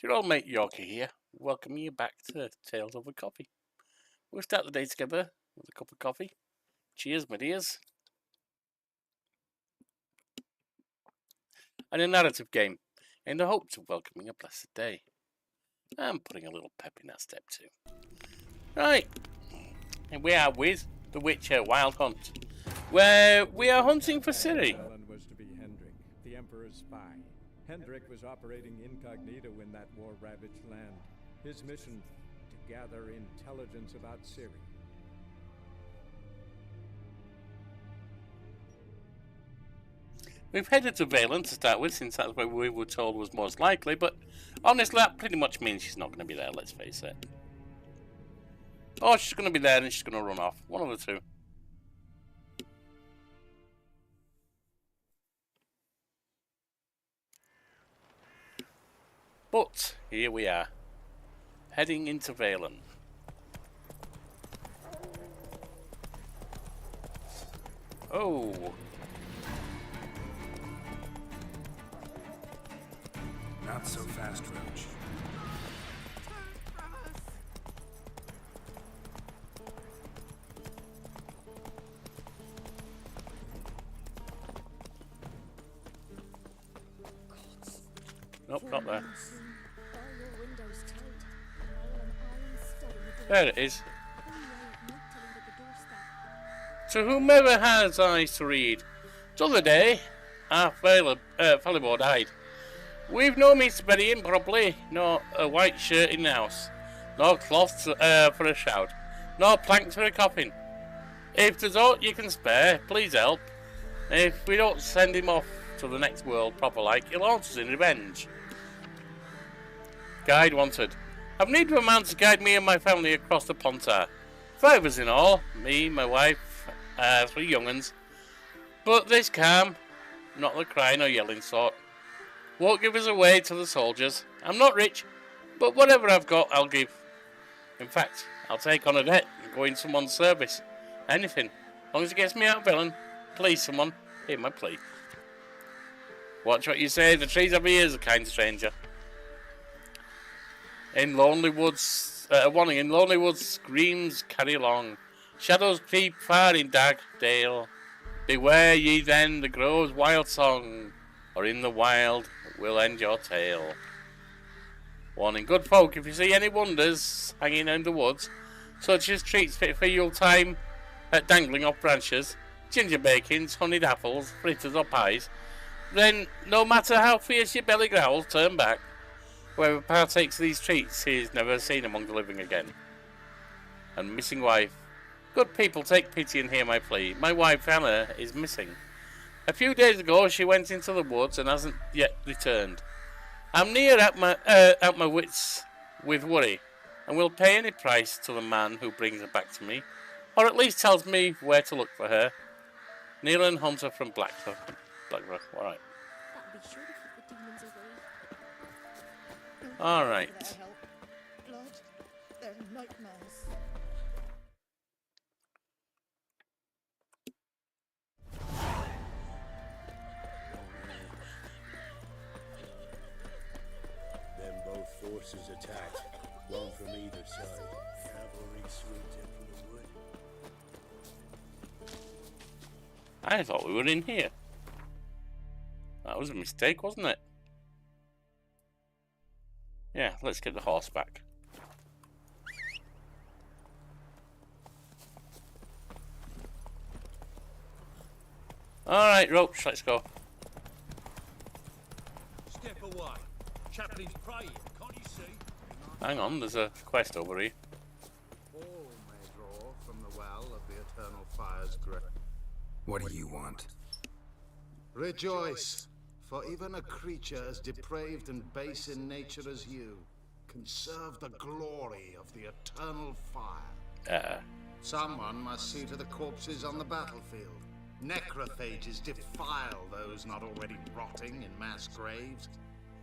Your old mate Yorkie here, welcoming you back to Tales Over Coffee. We'll start the day together with a cup of coffee. Cheers, my dears. And a narrative game, in the hopes of welcoming a blessed day. And putting a little pep in that step too. Right, and we are with The Witcher Wild Hunt, where we are hunting for Ciri. Velen was to be Hendrik, the Emperor's spy. Hendrik was operating incognito in that war-ravaged land. His mission, to gather intelligence about Ciri. We've headed to Velen to start with, since that's where we were told was most likely, but honestly, that pretty much means she's not going to be there, let's face it. Or she's going to be there and she's going to run off. One of the two. But here we are, heading into Velen. Oh. Not so fast, Roach. Nope, not there. There it is. To whomever has eyes to read, the other day, our Falibor died. We've no means to bury him properly, nor a white shirt in the house, nor cloth for a shroud, nor planks for a coffin. If there's aught you can spare, please help. If we don't send him off to the next world proper like, he'll haunt us in revenge. Guide wanted. I've need of a man to guide me and my family across the Pontar. 5 of us in all, me, my wife, 3 young uns. But this calm, not the crying or yelling sort. Won't give us away to the soldiers. I'm not rich, but whatever I've got, I'll give. In fact, I'll take on a debt and go in someone's service. Anything, as long as it gets me out of Velen. Please, someone, hear my plea. Watch what you say, the trees have ears, a kind stranger. In lonely woods, warning, in lonely woods, screams carry along. Shadows creep far in dark dale. Beware ye then the grove's wild song, or in the wild will end your tale. Warning, good folk, if you see any wonders hanging in the woods, such as treats fit for Yule time, dangling off branches, ginger bakings, honeyed apples, fritters or pies, then no matter how fierce your belly growls, turn back. Whoever partakes of these treats is never seen among the living again. And missing wife. Good people, take pity and hear my plea. My wife Anna is missing. A few days ago she went into the woods and hasn't yet returned. I'm near at my wits with worry, and will pay any price to the man who brings her back to me, or at least tells me where to look for her. Neelan Hunter from Blackrock. Alright. Alright. Then both forces attacked, one from either side. Cavalry swept in from the wood. I thought we were in here. That was a mistake, wasn't it? Yeah, let's get the horse back. Alright, Roach, let's go. Step away. Chaplain's praying, can't you see? Hang on, there's a quest over here. All may draw from the well of the eternal fire's grave. What do you want? Rejoice, for even a creature as depraved and base in nature as you can serve the glory of the eternal fire. Someone must see to the corpses on the battlefield. Necrophages defile those not already rotting in mass graves.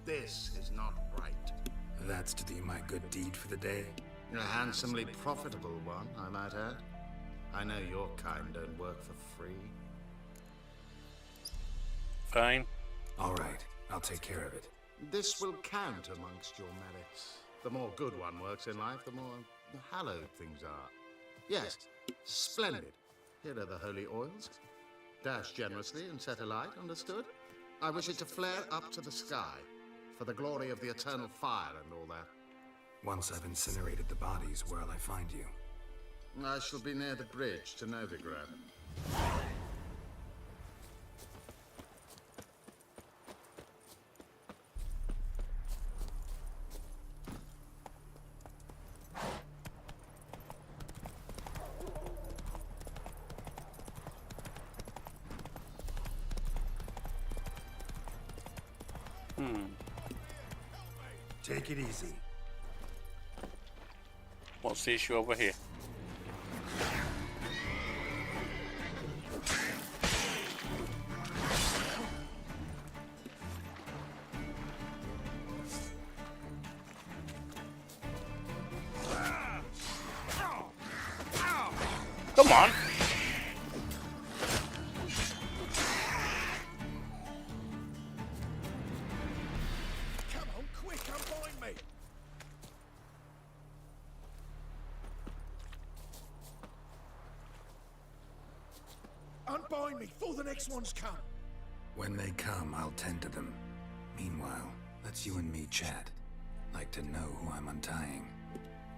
This is not right. That's to do my good deed for the day. A handsomely profitable one, I might add. I know your kind don't work for free. Fine. All right, I'll take care of it. This will count amongst your merits. The more good one works in life, the more hallowed things are. Yes, splendid. Here are the holy oils. Dash generously and set alight, understood? I wish it to flare up to the sky, for the glory of the eternal fire and all that. Once I've incinerated the bodies, where'll I find you? I shall be near the bridge to Novigrad. Take it easy. What's the issue over here? Come on. Come on, quick, unbind me! Unbind me before the next ones come! When they come, I'll tend to them. Meanwhile, let's you and me chat. Like to know who I'm untying.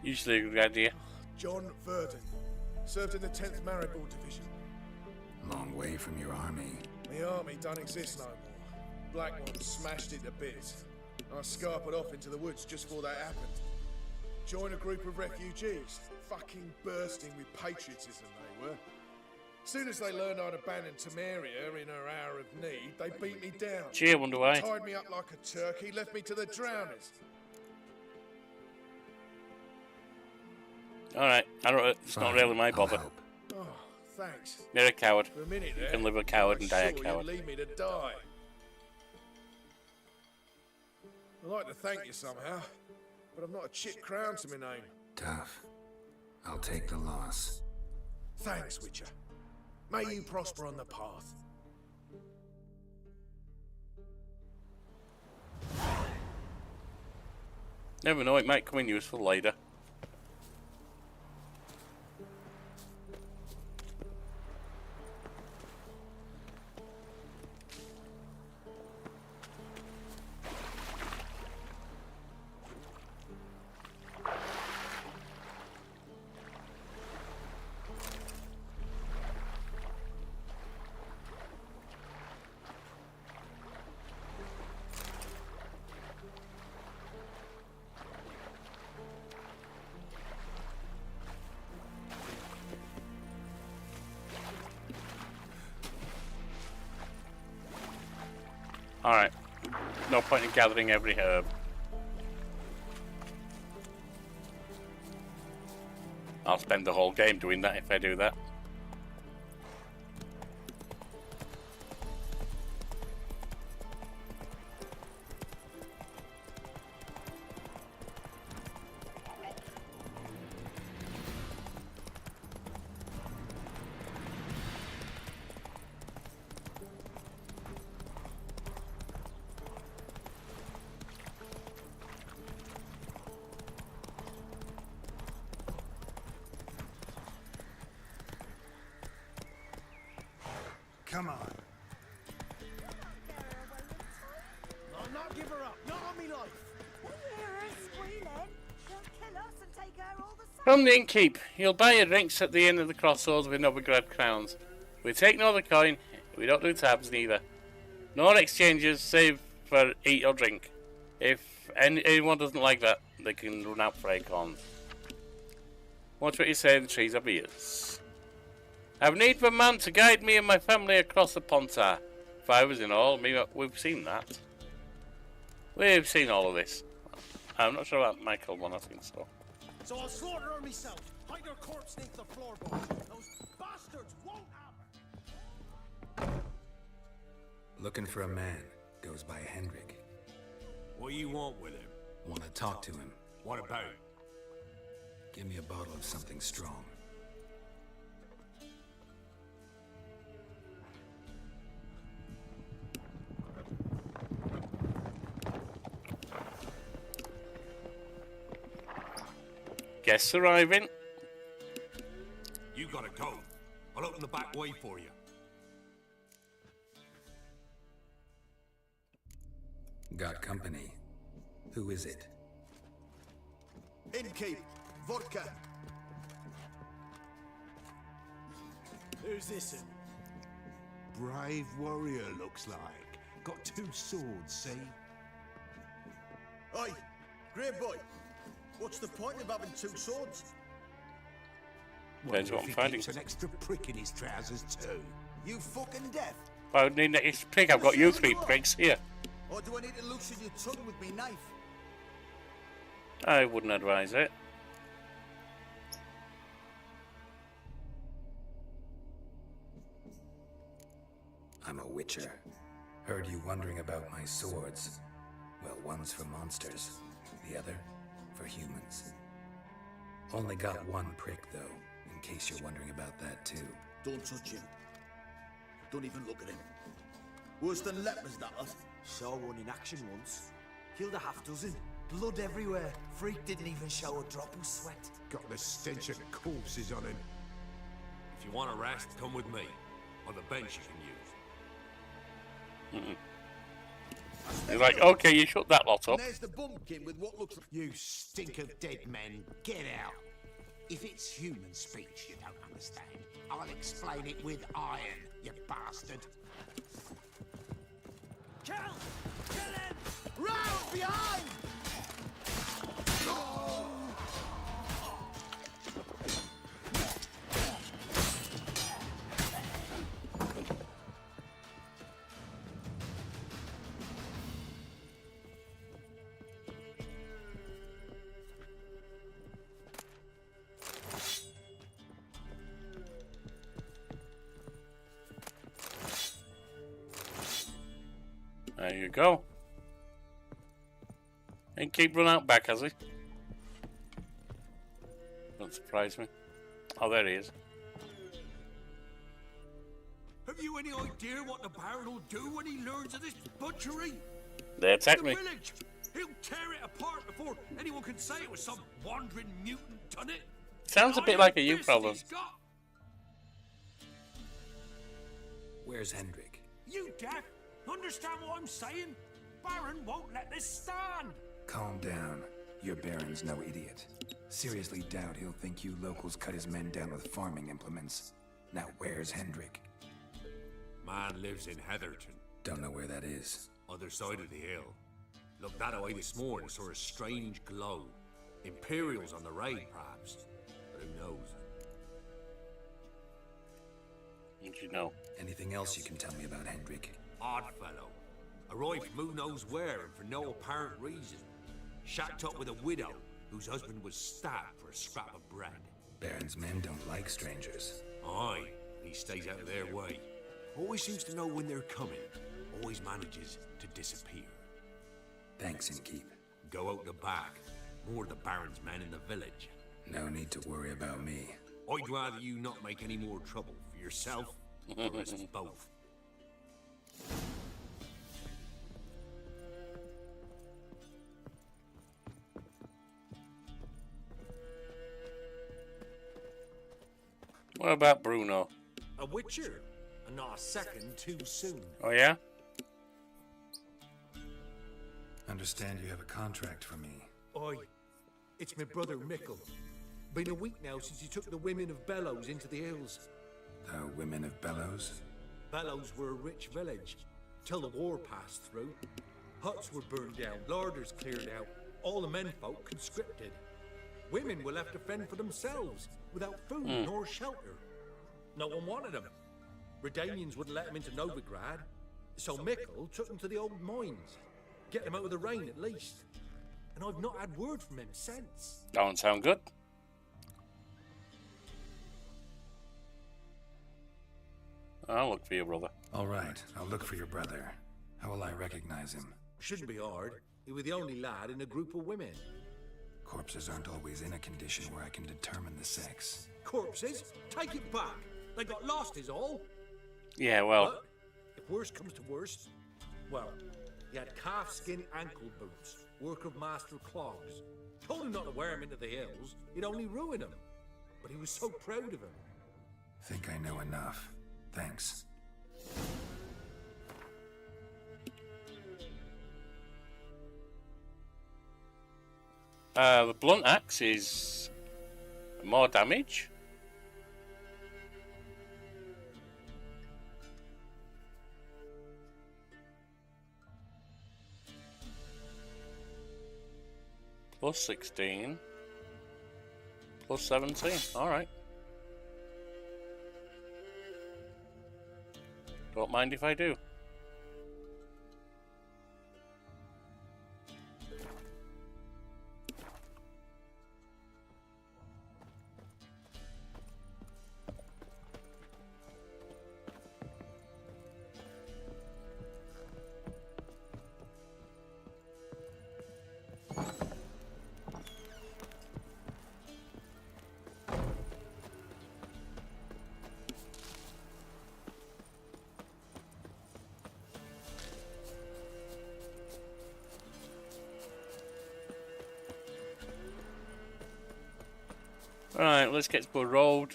Usually a good idea. John Verdon. Served in the 10th Maribor Division. Long way from your army. The army don't exist no more. Blackmore smashed it to bits. I scarpered off into the woods just before that happened. Joined a group of refugees. Fucking bursting with patriotism they were. Soon as they learned I'd abandoned Temeria in her hour of need, they beat me down. Gee, I wonder why. Tied me up like a turkey, left me to the drowners. Alright, it's not really my bother. Oh, thanks. You're a coward. For a minute there, You can live a coward and die a sure coward. you'd leave me to die. I'd like to thank you somehow, but I've not a chip crown to my name. Tough. I'll take the loss. Thanks, Witcher. May you prosper on the path. Never know, it might come in useful later. Alright. No point in gathering every herb. I'll spend the whole game doing that if I do that. Come on. I'll not give her up, not on me life. We hear her squealing. She'll kill us and take her all the same. From the innkeep, you'll buy your drinks at the end of the crossroads with Novigrad crowns. We take no other coin, we don't do tabs neither. No exchanges, save for eat or drink. If anyone doesn't like that, they can run out for acorns. Watch what you say, the trees have ears. I have need for a man to guide me and my family across the Pontar. 5 is in all, we've seen that. We've seen all of this. I'm not sure about Michael one, I think so. So I'll slaughter her myself. Hide her corpse beneath the floorboards. Those bastards won't have her. Looking for a man. Goes by Hendrik. What do you want with him? Want to talk to him. What about? Give me a bottle of something strong. Guests arriving. You gotta go. I'll open the back way for you. Got company. Who is it? Innkeep, vodka. Who's this? Brave warrior, looks like. Got 2 swords, see? Oi, great boy. What's the point of having 2 swords? Depends what I'm He finding. keeps an extra prick in his trousers too. You fucking deaf? If I need this prick, I've got you 3 pricks here. Or do I need to loosen your tongue with me knife? I wouldn't advise it. I'm a witcher. Heard you wondering about my swords. Well, one's for monsters, the other for humans. Only got 1 prick, though, in case you're wondering about that, too. Don't touch him. Don't even look at him. Worse than lepers, that us. Saw one in action once. Killed a half dozen. Blood everywhere. Freak didn't even show a drop of sweat. Got the stench of corpses on him. If you want a rest, come with me. On the bench you can use. He's like, okay, you shut that lot up. And there's the bumpkin with what looks like... You stink of dead men. Get out. If it's human speech you don't understand, I'll explain it with iron, you bastard. Geralt! Velen! Round behind! There you go. And keep run out back, has he? Don't surprise me. Oh, there he is. Have you any idea what the Baron will do when he learns of this butchery? They attack The me. village! He'll tear it apart before anyone can say it was some wandering mutant done it. Sounds a bit like a you problem. Where's Hendrik? You deaf? Understand what I'm saying? Baron won't let this stand. Calm down. Your Baron's no idiot. Seriously doubt he'll think you locals cut his men down with farming implements. Now where's Hendrik? Man lives in Heatherton. Don't know where that is. Other side of the hill. Looked that away this morning, saw a strange glow. Imperials on the raid, perhaps. But who knows? What do you know? Anything else you can tell me about Hendrik? Odd fellow. Arrived from who knows where and for no apparent reason. Shacked up with a widow whose husband was stabbed for a scrap of bread. Baron's men don't like strangers. Aye, he stays out of their way. Always seems to know when they're coming. Always manages to disappear. Thanks, Innkeep. Go out the back. More of the Baron's men in the village. No need to worry about me. I'd rather you not make any more trouble for yourself or the rest of us both. What about Bruno? A witcher, and not a second too soon. Oh, yeah? Understand you have a contract for me. Oi, it's my brother Mickle. Been a week now since he took the women of Bellows into the hills. The women of Bellows? Bellows were a rich village, till the war passed through. Huts were burned down, larders cleared out, all the menfolk conscripted. Women were left to fend for themselves, without food nor shelter. No one wanted them. Redanians wouldn't let them into Novigrad, so Mickle took them to the old mines. Get them out of the rain at least. And I've not had word from him since. Don't sound good. I'll look for your brother. All right, I'll look for your brother. How will I recognize him? Shouldn't be hard. He was the only lad in a group of women. Corpses aren't always in a condition where I can determine the sex. Corpses? Take it back. They got lost is all. Yeah, well. But if worst comes to worst, well, he had calfskin ankle boots, work of master clogs. Told him not to wear him into the hills. It'd only ruin him. But he was so proud of him. Think I know enough. Thanks. The blunt axe is more damage. Plus 16. Plus 17. Alright. Don't mind if I do. Right, let's get to a road.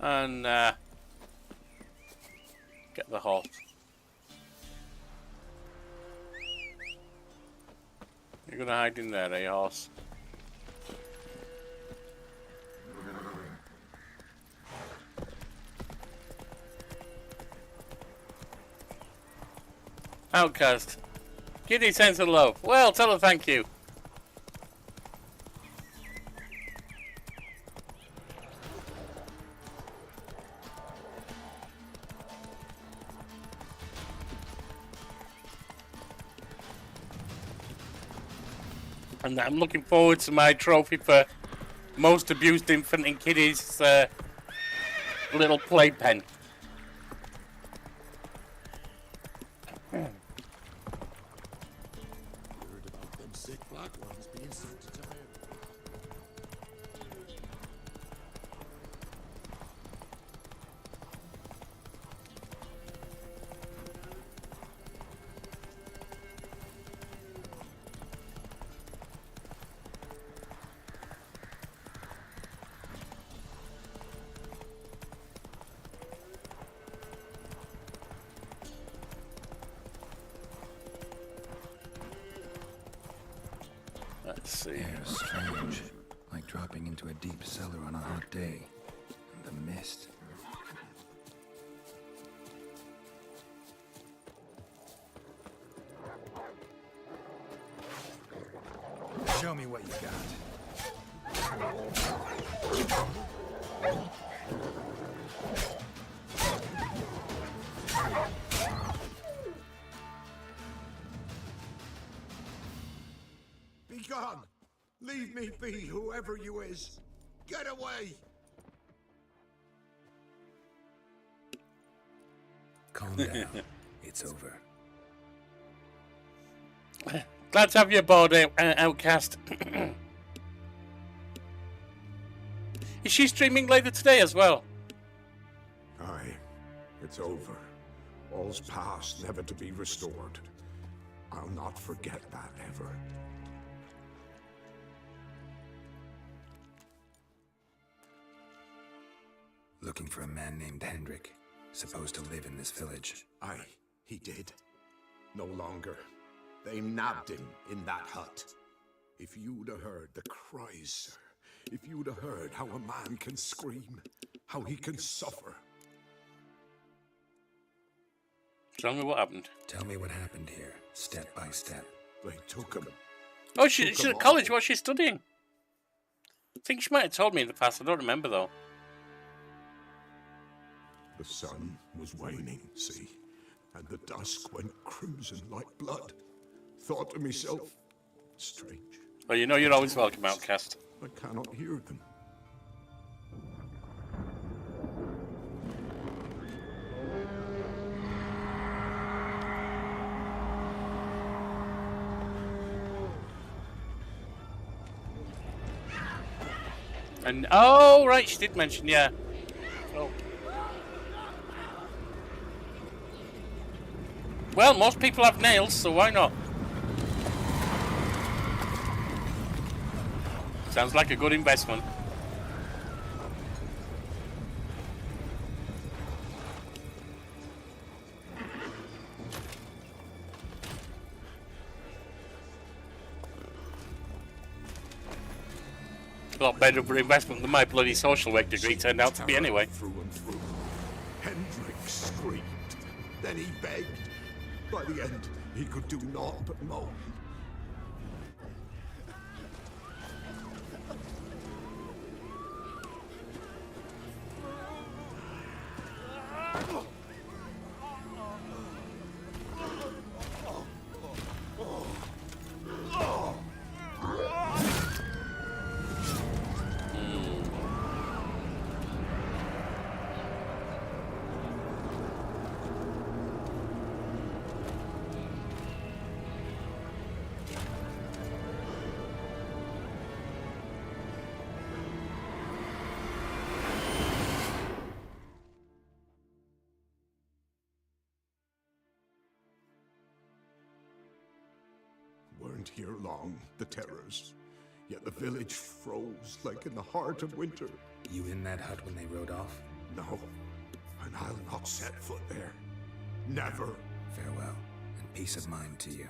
And get the horse. You're gonna hide in there, eh, horse? Outcast. Giddy sense of love. Well, tell her thank you. And I'm looking forward to my trophy for most abused infant in Kiddy's little playpen. Let's see. Air strange, like dropping into a deep cellar on a hot day. And the mist. Show me what you got. Be gone! Leave me be, whoever you is! Get away! Calm down. It's over. Glad to have you aboard, Outcast. Is she streaming later today as well? Aye, it's over. All's past, never to be restored. I'll not forget that ever. Looking for a man named Hendrik, supposed to live in this village. Aye, he did. No longer. They nabbed him in that hut. If you'd have heard the cries, sir. If you'd have heard how a man can scream, how he can suffer. Tell me what happened. Tell me what happened here, step by step. They took him. Oh, she's at college. What's she studying? I think she might have told me in the past. I don't remember, though. The sun was waning, see? And the dusk went crimson like blood. Thought to myself, strange. Well, you know you're always welcome, Outcast. I cannot hear them. And oh, right, she did mention, yeah. Oh. Well, most people have nails, so why not? Sounds like a good investment. A lot better of an investment than my bloody social work degree turned out to be anyway. Through and through. Hendrik screamed. Then he begged. By the end, he could do naught but moan. Weren't here long, the terrors. Yet the village froze like in the heart of winter. You in that hut when they rode off? No, and I'll not set foot there. Never. Farewell, and peace of mind to you.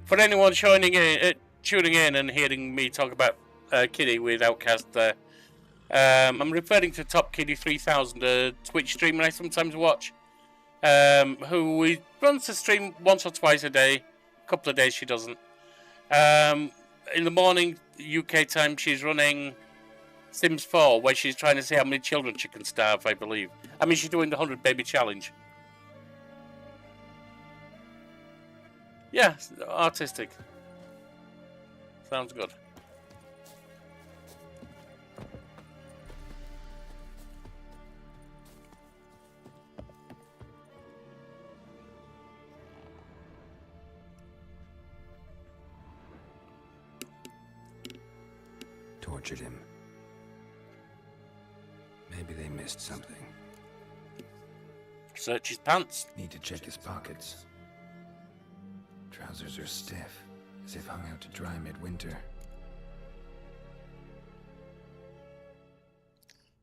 For anyone tuning in and hearing me talk about Ciri with Outcast there, I'm referring to Top Kitty 3000, a Twitch streamer I sometimes watch, who runs the stream once or twice a day. A couple of days she doesn't. In the morning, UK time, she's running Sims 4, where she's trying to see how many children she can starve, I believe. I mean, she's doing the 100 baby challenge. Yeah, artistic. Sounds good. Tortured him. Maybe they missed something. Search his pants. Need to check his pockets. Trousers are stiff, as if hung out to dry midwinter.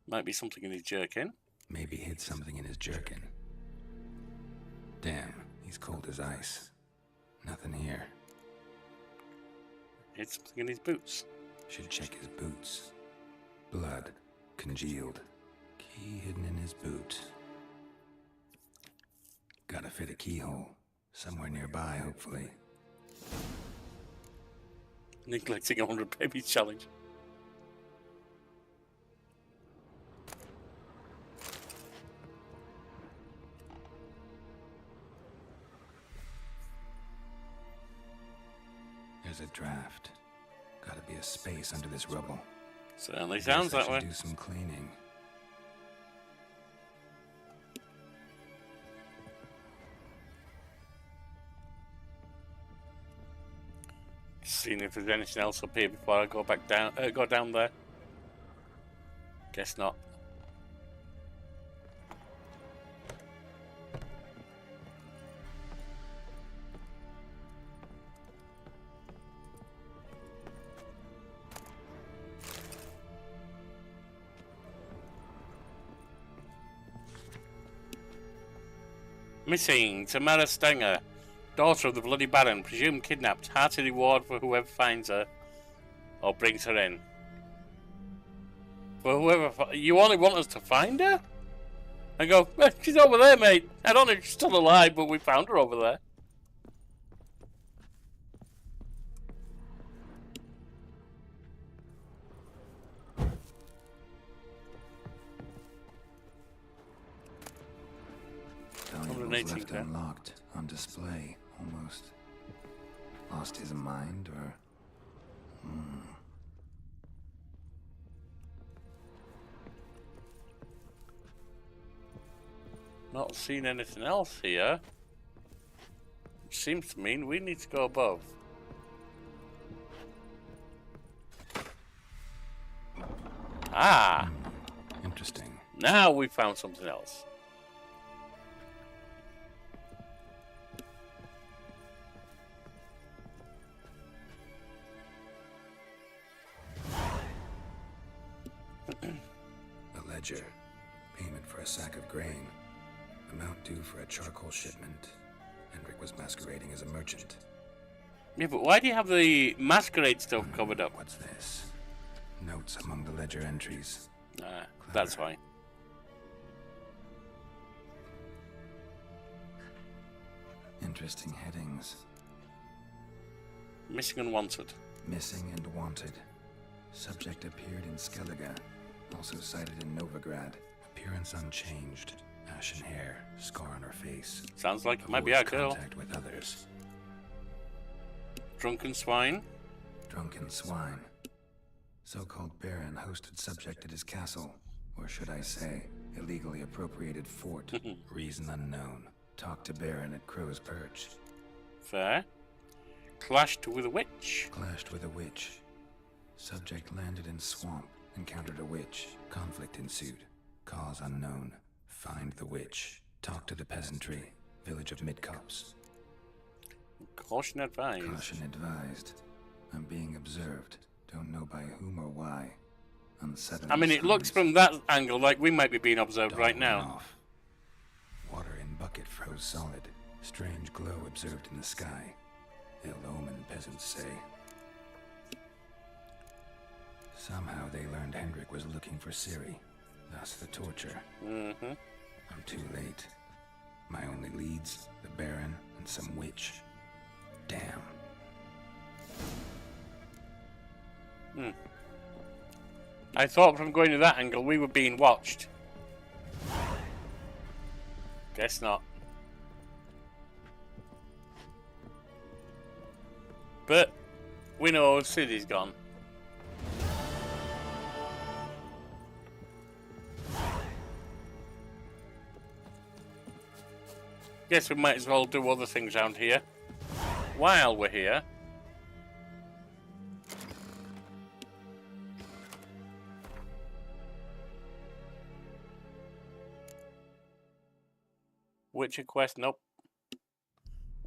Might be something in his jerkin. Maybe hid something in his jerkin. Damn, he's cold as ice. Nothing here. Hid something in his boots. Should check his boots. Blood, congealed. Key hidden in his boot. Gotta fit a keyhole. Somewhere nearby, hopefully. Neglecting 100 baby challenge. There's a draft. Gotta be a space under this rubble. Certainly sounds that way. Do some cleaning. Seeing if there's anything else up here before I go back down. Go down there. Guess not. Missing Tamara Stenger, daughter of the Bloody Baron, presumed kidnapped. Hearty reward for whoever finds her or brings her in. For whoever you only want us to find her? I go, well, she's over there, mate. I don't know if she's still alive, but we found her over there. Left unlocked, on display, almost. Lost his mind, or... Not seen anything else here. Which seems to mean we need to go above. Ah! Interesting. Now we found something else. A ledger. Payment for a sack of grain. Amount due for a charcoal shipment. Hendrik was masquerading as a merchant. Yeah, but why do you have the masquerade stuff covered up? What's this? Notes among the ledger entries. That's fine. Interesting headings. Missing and wanted. Missing and wanted. Subject appeared in Skellige. Also sighted in Novigrad. Appearance unchanged. Ashen hair. Scar on her face. Sounds like it might be our girl. Contact with others. Drunken swine. Drunken swine. So-called Baron hosted subject at his castle. Or should I say, illegally appropriated fort. Reason unknown. Talked to Baron at Crow's Perch. Fair. Clashed with a witch. Clashed with a witch. Subject landed in swamp. Encountered a witch. Conflict ensued. Cause unknown. Find the witch. Talk to the peasantry. Village of Midcopse. Caution advised. Caution advised. I'm being observed. Don't know by whom or why. Unsettling. I mean, it looks from that angle like we might be being observed right now. Off. Water in bucket froze solid. Strange glow observed in the sky. Ill omen, peasants say. Somehow they learned Hendrik was looking for Ciri. Thus the torture. I'm too late. My only leads, the Baron and some witch. Damn. I thought from going to that angle we were being watched. Guess not. But we know Ciri's gone. Guess we might as well do other things around here while we're here. Witcher quest, nope.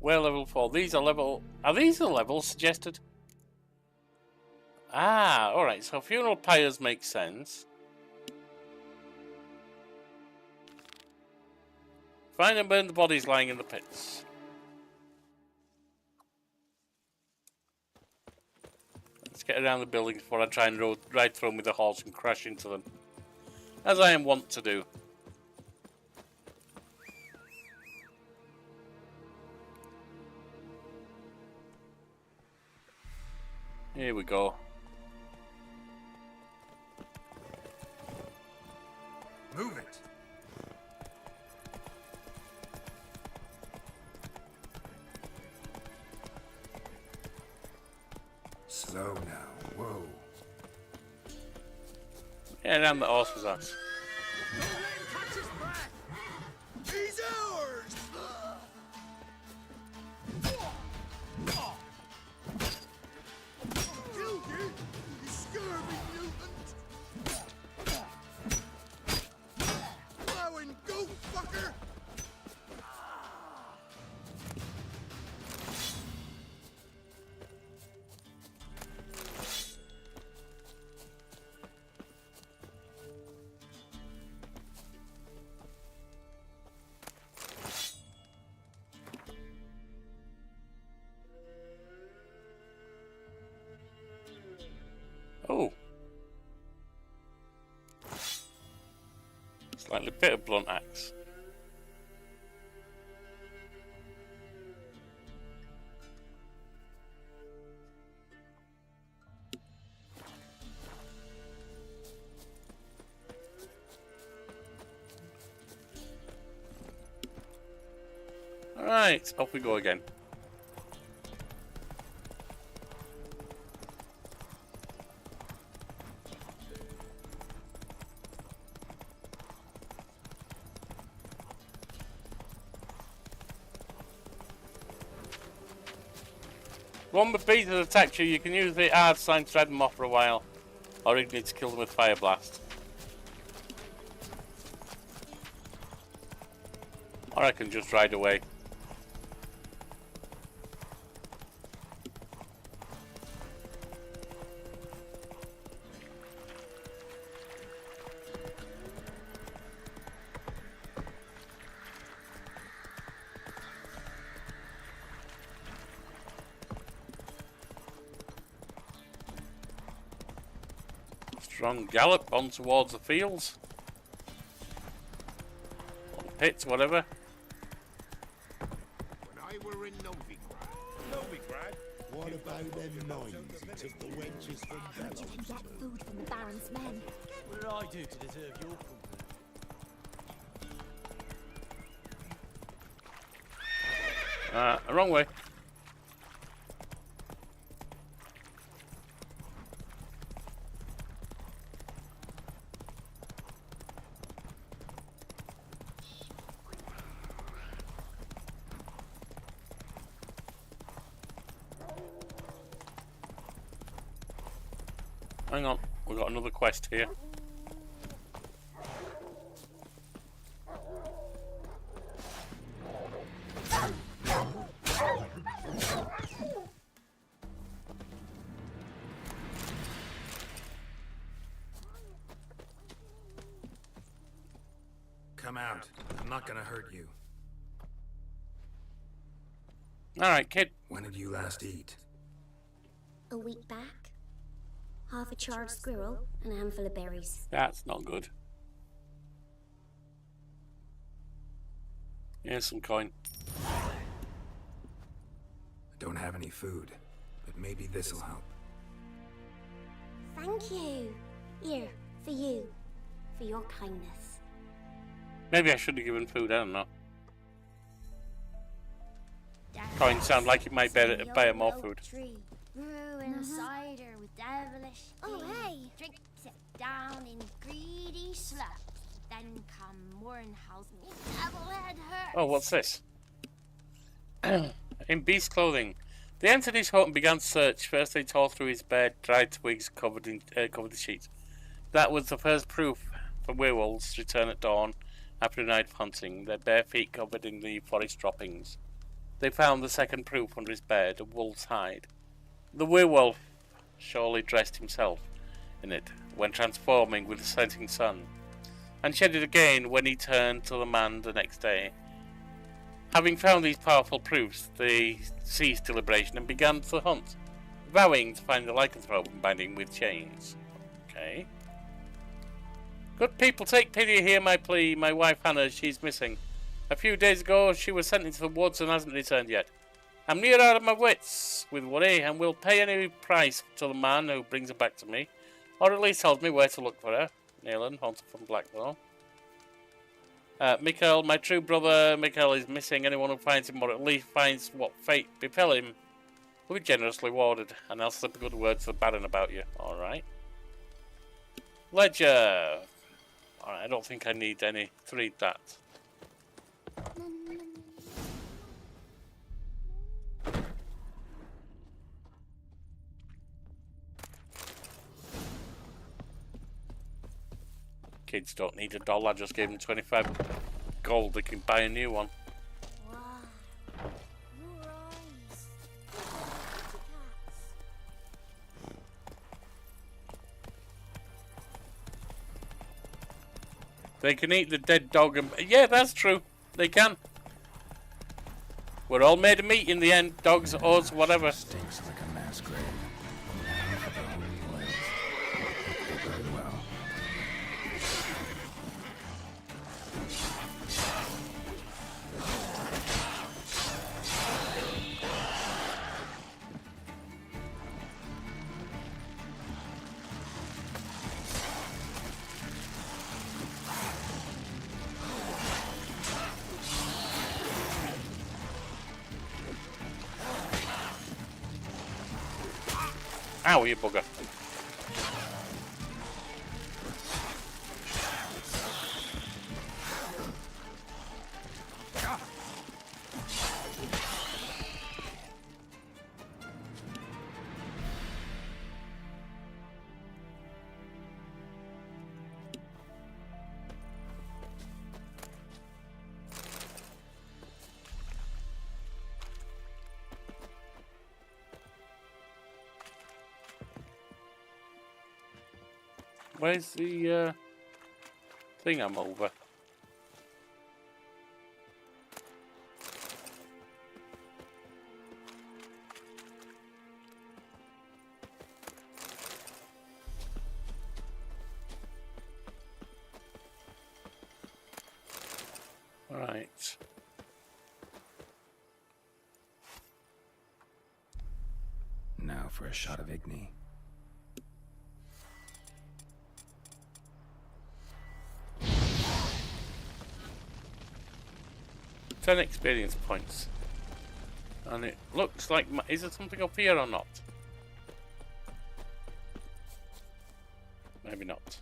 Well, level 4. These are level... Are these the levels suggested? Ah, alright. So funeral pyres make sense. Find and burn the bodies lying in the pits. Let's get around the buildings before I try and ride through them with the horse and crash into them. As I am wont to do. Here we go. Move it. Slow now. Whoa. Yeah, down the horse's ass. He's ours! Killed you, you scurvy mutant! Plowing goat fucker! Oh. Slightly bit of blunt axe. Alright, off we go again. One with bees that attack you, you can use the R sign to thread them off for a while. Or you need to kill them with Fire Blast. Or I can just ride away. Strong gallop on towards the fields. Or the pits, whatever. When I were in Novigrad, what about them mines you took the wenches from Velen? You can get food from the Baron's men. What did I do to deserve your company? Wrong way. Hang on, we've got another quest here. Come out. I'm not gonna hurt you. Alright, kid. When did you last eat? A week back. Half a charred squirrel and a handful of berries. That's not good. Here's some coin. I don't have any food, but maybe this'll help. Thank you. Here, for you. For your kindness. Maybe I should have given food, I don't know. Coins sound like it might buy more food. Brewing cider with devilish Oh, hey! Drinks it down in greedy sluts. Then come Mournhausen, devil-head hurt. Oh, what's this? In beast clothing. They entered his hut and began search. First they tore through his bed, dried twigs covered the sheets. That was the first proof for werewolves to return at dawn after a night of hunting, their bare feet covered in the forest droppings. They found the second proof under his bed, a wolf's hide. The werewolf surely dressed himself in it when transforming with the setting sun, and shed it again when he turned to the man the next day. Having found these powerful proofs, they ceased deliberation and began to hunt, vowing to find the lycanthrope and bind him with chains. Okay. Good people, take pity, hear my plea. My wife Hannah, she's missing. A few days ago she was sent into the woods and hasn't returned yet. I'm near out of my wits with worry and will pay any price to the man who brings her back to me, or at least tells me where to look for her. Nayland, haunted from Blackthorn. Mikael, my true brother Mikael is missing. Anyone who finds him, or at least finds what fate befell him, will be generously rewarded, and I'll slip a good word to the Baron about you. Alright. Ledger. Alright, I don't think I need any to read that. Kids don't need a doll, I just gave them 25 gold, they can buy a new one. They can eat the dead dog and... Yeah, that's true. They can. We're all made of meat in the end. Dogs, us, whatever. Stinks like a mass grave. Ow, you bugger. Where's the thing I'm over? Right. Now for a shot of Igni. 10 experience points. And it looks like... Is there something up here or not? Maybe not.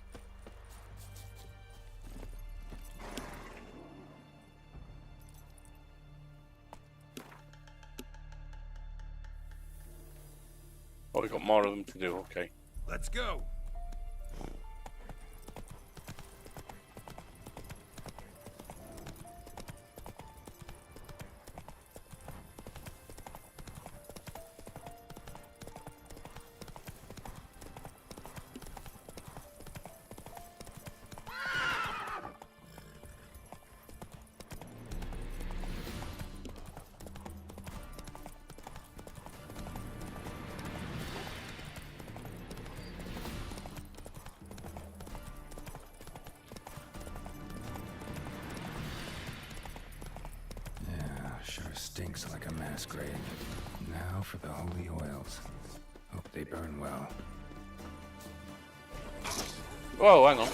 Oh, we've got more of them to do, okay. Let's go. Stinks like a mass grave. Now for the holy oils. Hope they burn well. Whoa, hang on.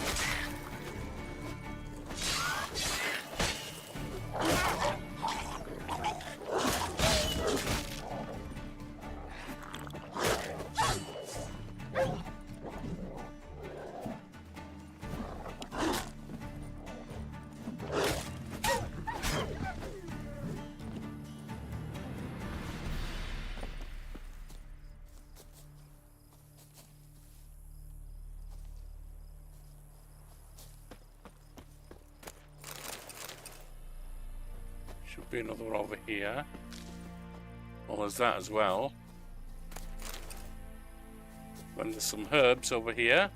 Should be another over here. Well, there's that as well. Then there's some herbs over here.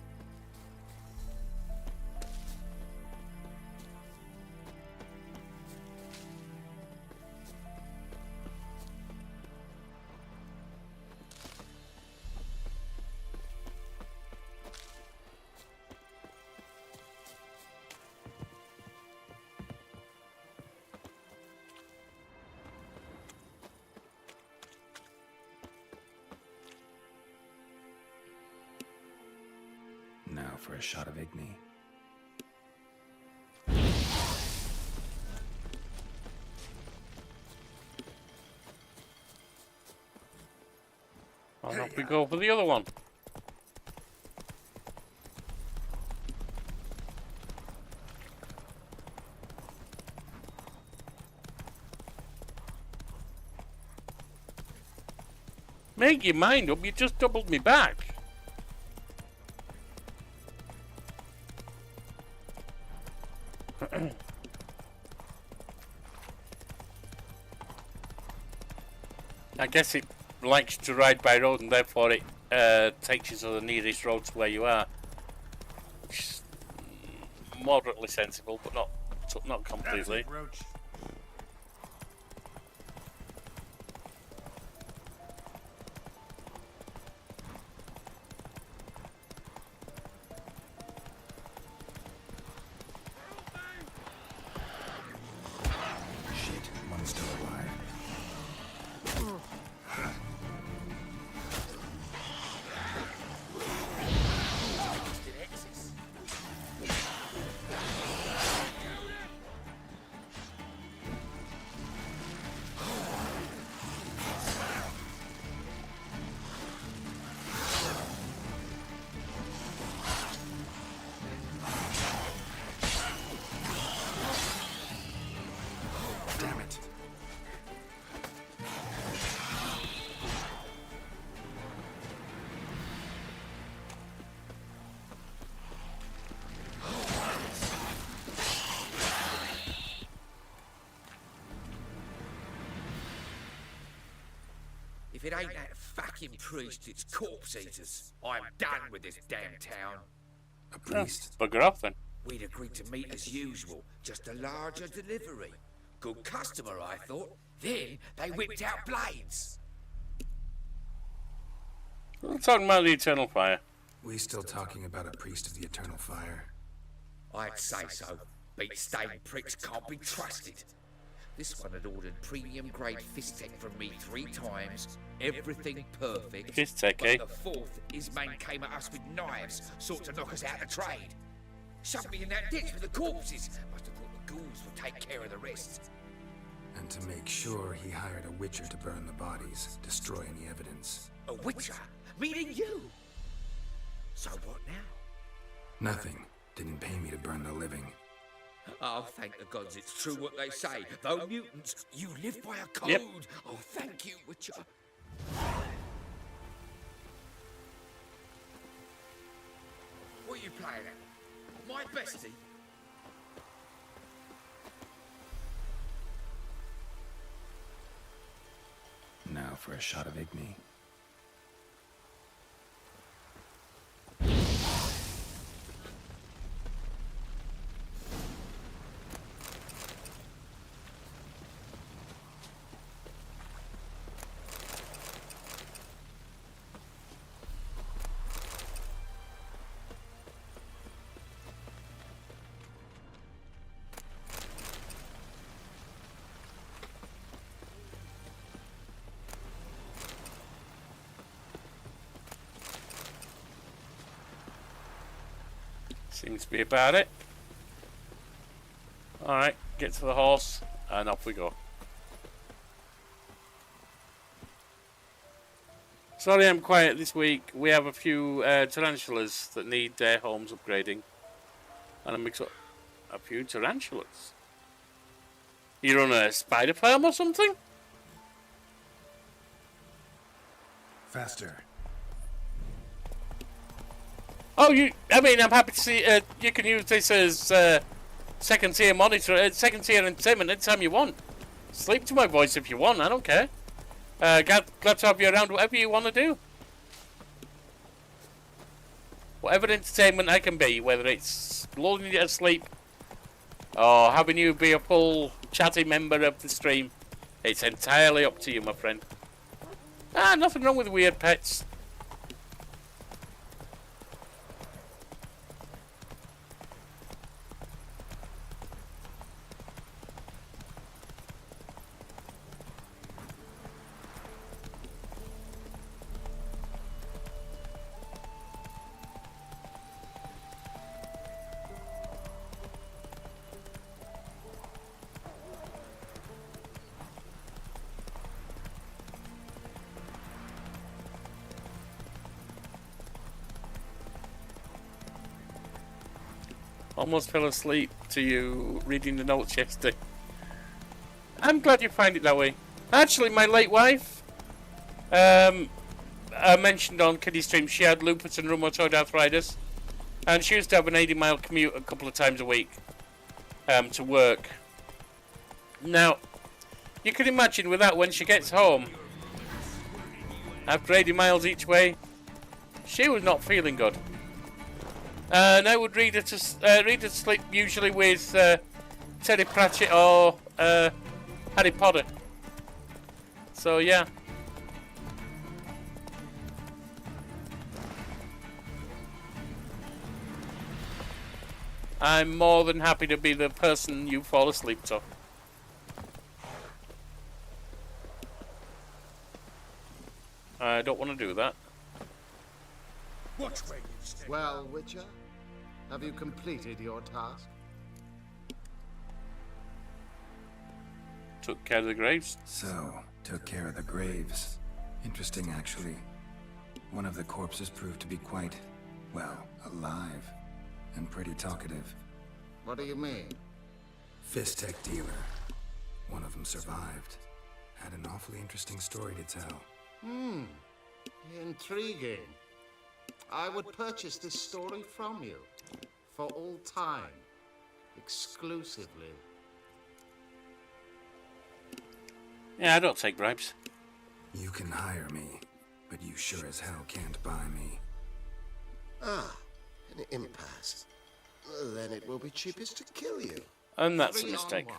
Now for a shot of Igni. And off we go for the other one. Make your mind up, you just doubled me back. I guess it likes to ride by road and therefore it takes you to the nearest road to where you are. Which is moderately sensible, but not completely. That's it, Roach. Shit, one's still alive. Damn it. If it ain't that fucking priest, it's corpse eaters. I'm done with this damn town. A priest? Oh, bugger off then. We'd agreed to meet as usual, just a larger delivery. Good customer, I thought. Then they whipped out blades. We're talking about the Eternal Fire. We still talking about a priest of the Eternal Fire? I'd say so. Beat-stained pricks can't be trusted. This one had ordered premium-grade fist-tech from me 3 times. Everything perfect. Fist-tech, eh? But the fourth, his men came at us with knives, sought to knock us out of trade. Shoved me in that ditch with the corpses. Must have thought the ghouls would take care of the rest. And to make sure, he hired a witcher to burn the bodies, destroy any evidence. A witcher? Meaning you? So what now? Nothing. Didn't pay me to burn the living. Oh, thank the gods it's true what they say. Though mutants, you live by a code. Yep. Oh, thank you, Witcher. What are you playing at? My bestie? Now for a shot of Igni. Seems to be about it. Alright, get to the horse, and off we go. Sorry I'm quiet this week. We have a few tarantulas that need their homes upgrading. And I mix up a few tarantulas. You run a spider farm or something? Faster. Oh, I'm happy to see you can use this as second tier monitor, second tier entertainment anytime you want. Sleep to my voice if you want, I don't care. Glad to have you around, whatever you want to do. Whatever entertainment I can be, whether it's lulling you to sleep or having you be a full chatty member of the stream, it's entirely up to you, my friend. Nothing wrong with weird pets. Almost fell asleep to you reading the notes yesterday. I'm glad you find it that way. Actually, my late wife, I mentioned on Kiddie Stream, she had lupus and rheumatoid arthritis, and she used to have an 80-mile commute a couple of times a week to work. Now, you can imagine with that, when she gets home, after 80 miles each way, she was not feeling good. And I would read her to sleep, usually with Terry Pratchett or Harry Potter. So yeah. I'm more than happy to be the person you fall asleep to. I don't want to do that. Watch where you stay. Well, Witcher, have you completed your task? Took care of the graves. So, took care of the graves. Interesting, actually. One of the corpses proved to be quite, well, alive. And pretty talkative. What do you mean? Fist-tech dealer. One of them survived. Had an awfully interesting story to tell. Intriguing. I would purchase this story from you. For all time. Exclusively. Yeah, I don't take bribes. You can hire me, but you sure as hell can't buy me. Ah, an impasse. Then it will be cheapest to kill you. And that's a 3 on mistake. 1.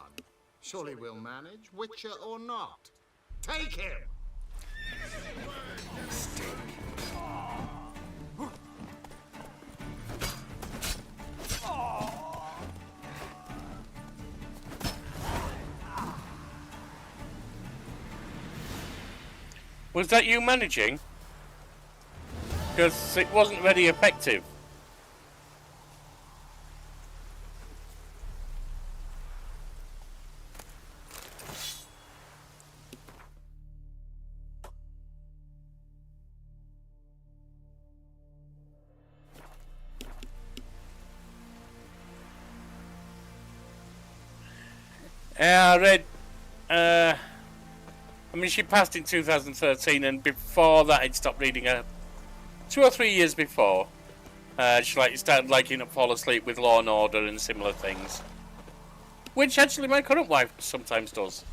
Surely we'll manage, Witcher or not. Take him! Was that you managing? Because it wasn't very effective. I read, I mean, she passed in 2013, and before that, I'd stopped reading her. 2 or 3 years before, she started liking to fall asleep with Law and Order and similar things, which actually my current wife sometimes does.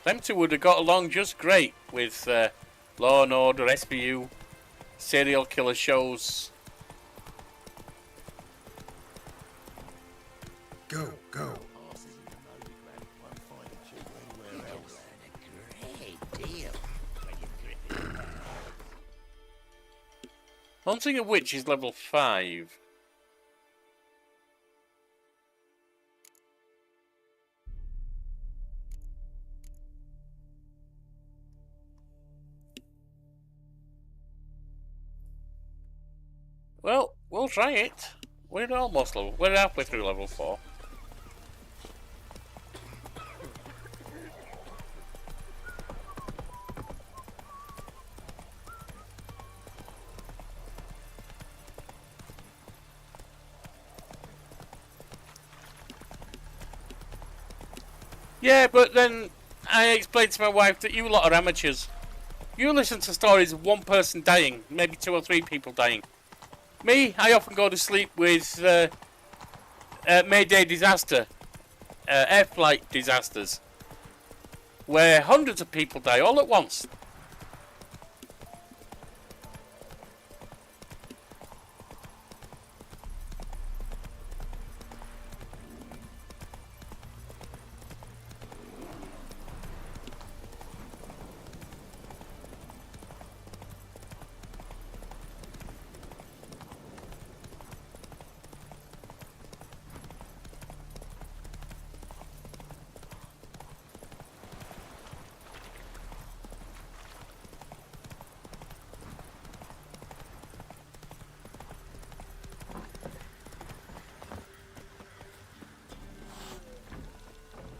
Them two would have got along just great with Law and Order, SVU, serial killer shows. Go, go. Hunting a Witch is level 5. Well, we'll try it. We're almost level. We're halfway through level 4. Yeah, but then I explained to my wife that you lot are amateurs. You listen to stories of one person dying, maybe 2 or 3 people dying. Me, I often go to sleep with Mayday disaster, air flight disasters, where hundreds of people die all at once.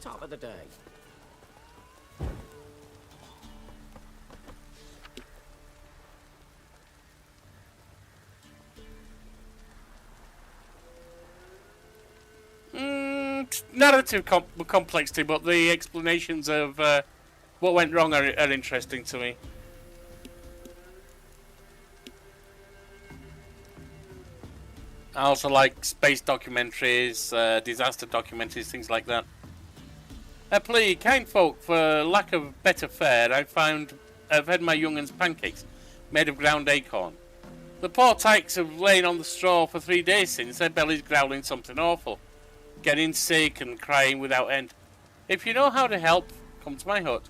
Top of the day. Narrative complexity, but the explanations of what went wrong are interesting to me. I also like space documentaries, disaster documentaries, things like that. A plea, kind folk, for lack of better fare, I've had my young'uns pancakes made of ground acorn. The poor tykes have lain on the straw for 3 days since, their bellies growling something awful, getting sick and crying without end. If you know how to help, come to my hut.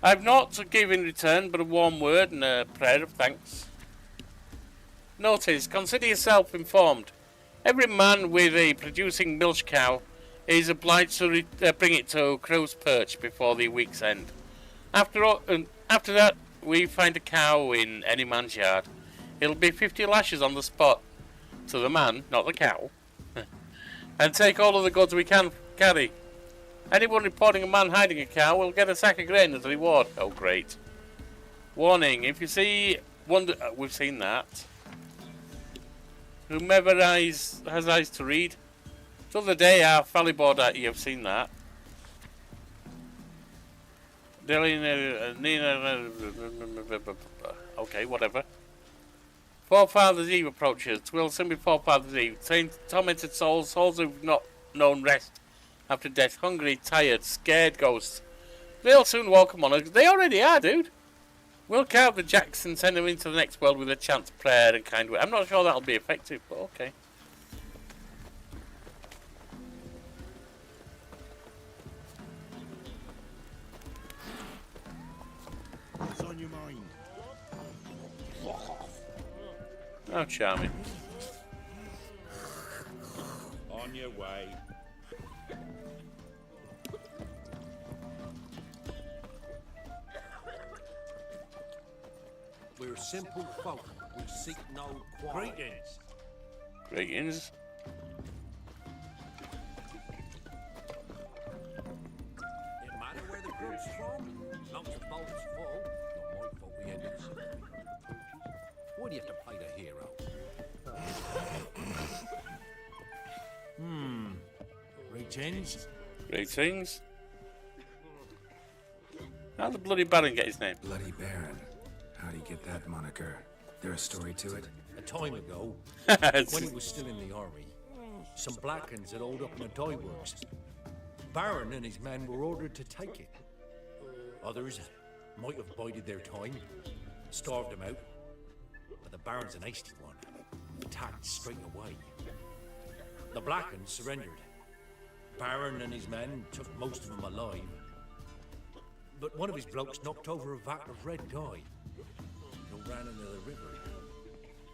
I've naught to give in return but a warm word and a prayer of thanks. Notice, consider yourself informed. Every man with a producing milch cow is obliged to bring it to Crow's Perch before the week's end. After that, we find a cow in any man's yard. It'll be 50 lashes on the spot. To the man, not the cow. And take all of the goods we can carry. Anyone reporting a man hiding a cow will get a sack of grain as a reward. Oh, great. Warning, if you see... we've seen that. Whomever has eyes to read. The other day, our Fallibord at you have seen that. Okay, whatever. Forefathers' Eve approaches. Twill soon be Forefathers' Eve. Tormented souls, souls who've not known rest after death, hungry, tired, scared ghosts. They'll soon welcome on us. They already are, dude. We'll carve the Jacks and send them into the next world with a chance prayer and kind word. I'm not sure that'll be effective, but okay. What's on your mind? Oh, charming. On your way. We're simple folk. We seek no quiet. Greetings. Greetings. It matter where the group's from? Long as the boat's full. Not my fault we ended so. Why do you have to play the hero? Greetings. Greetings. How'd the Bloody Baron get his name? Bloody Baron. How'd he get that moniker? There a story to it? A time ago, when he was still in the army, some Blackens had holed up in the dye works. Baron and his men were ordered to take it. Others might have bided their time, starved him out. But the Baron's an hasty one. Attacked straight away. The Blackens surrendered. Baron and his men took most of them alive. But one of his blokes knocked over a vat of red dye. It ran into the river.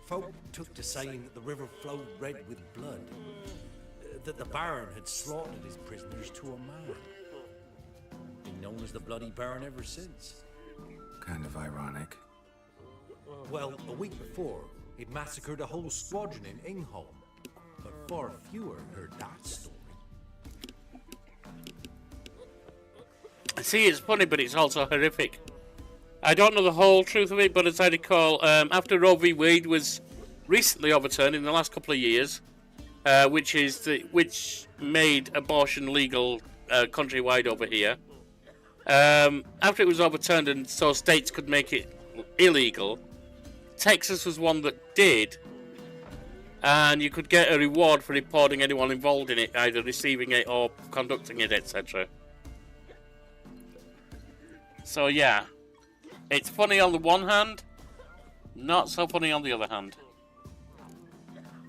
Folk took to saying that the river flowed red with blood. That the Baron had slaughtered his prisoners to a man. Been known as the Bloody Baron ever since. Kind of ironic. Well, a week before, he'd massacred a whole squadron in Ingholm. But far fewer heard that story. See, it's funny, but it's also horrific. I don't know the whole truth of it, but as I recall, after Roe v. Wade was recently overturned in the last couple of years, which made abortion legal countrywide over here. After it was overturned and so states could make it illegal, Texas was one that did, and you could get a reward for reporting anyone involved in it, either receiving it or conducting it, etc. So yeah, it's funny on the one hand, not so funny on the other hand.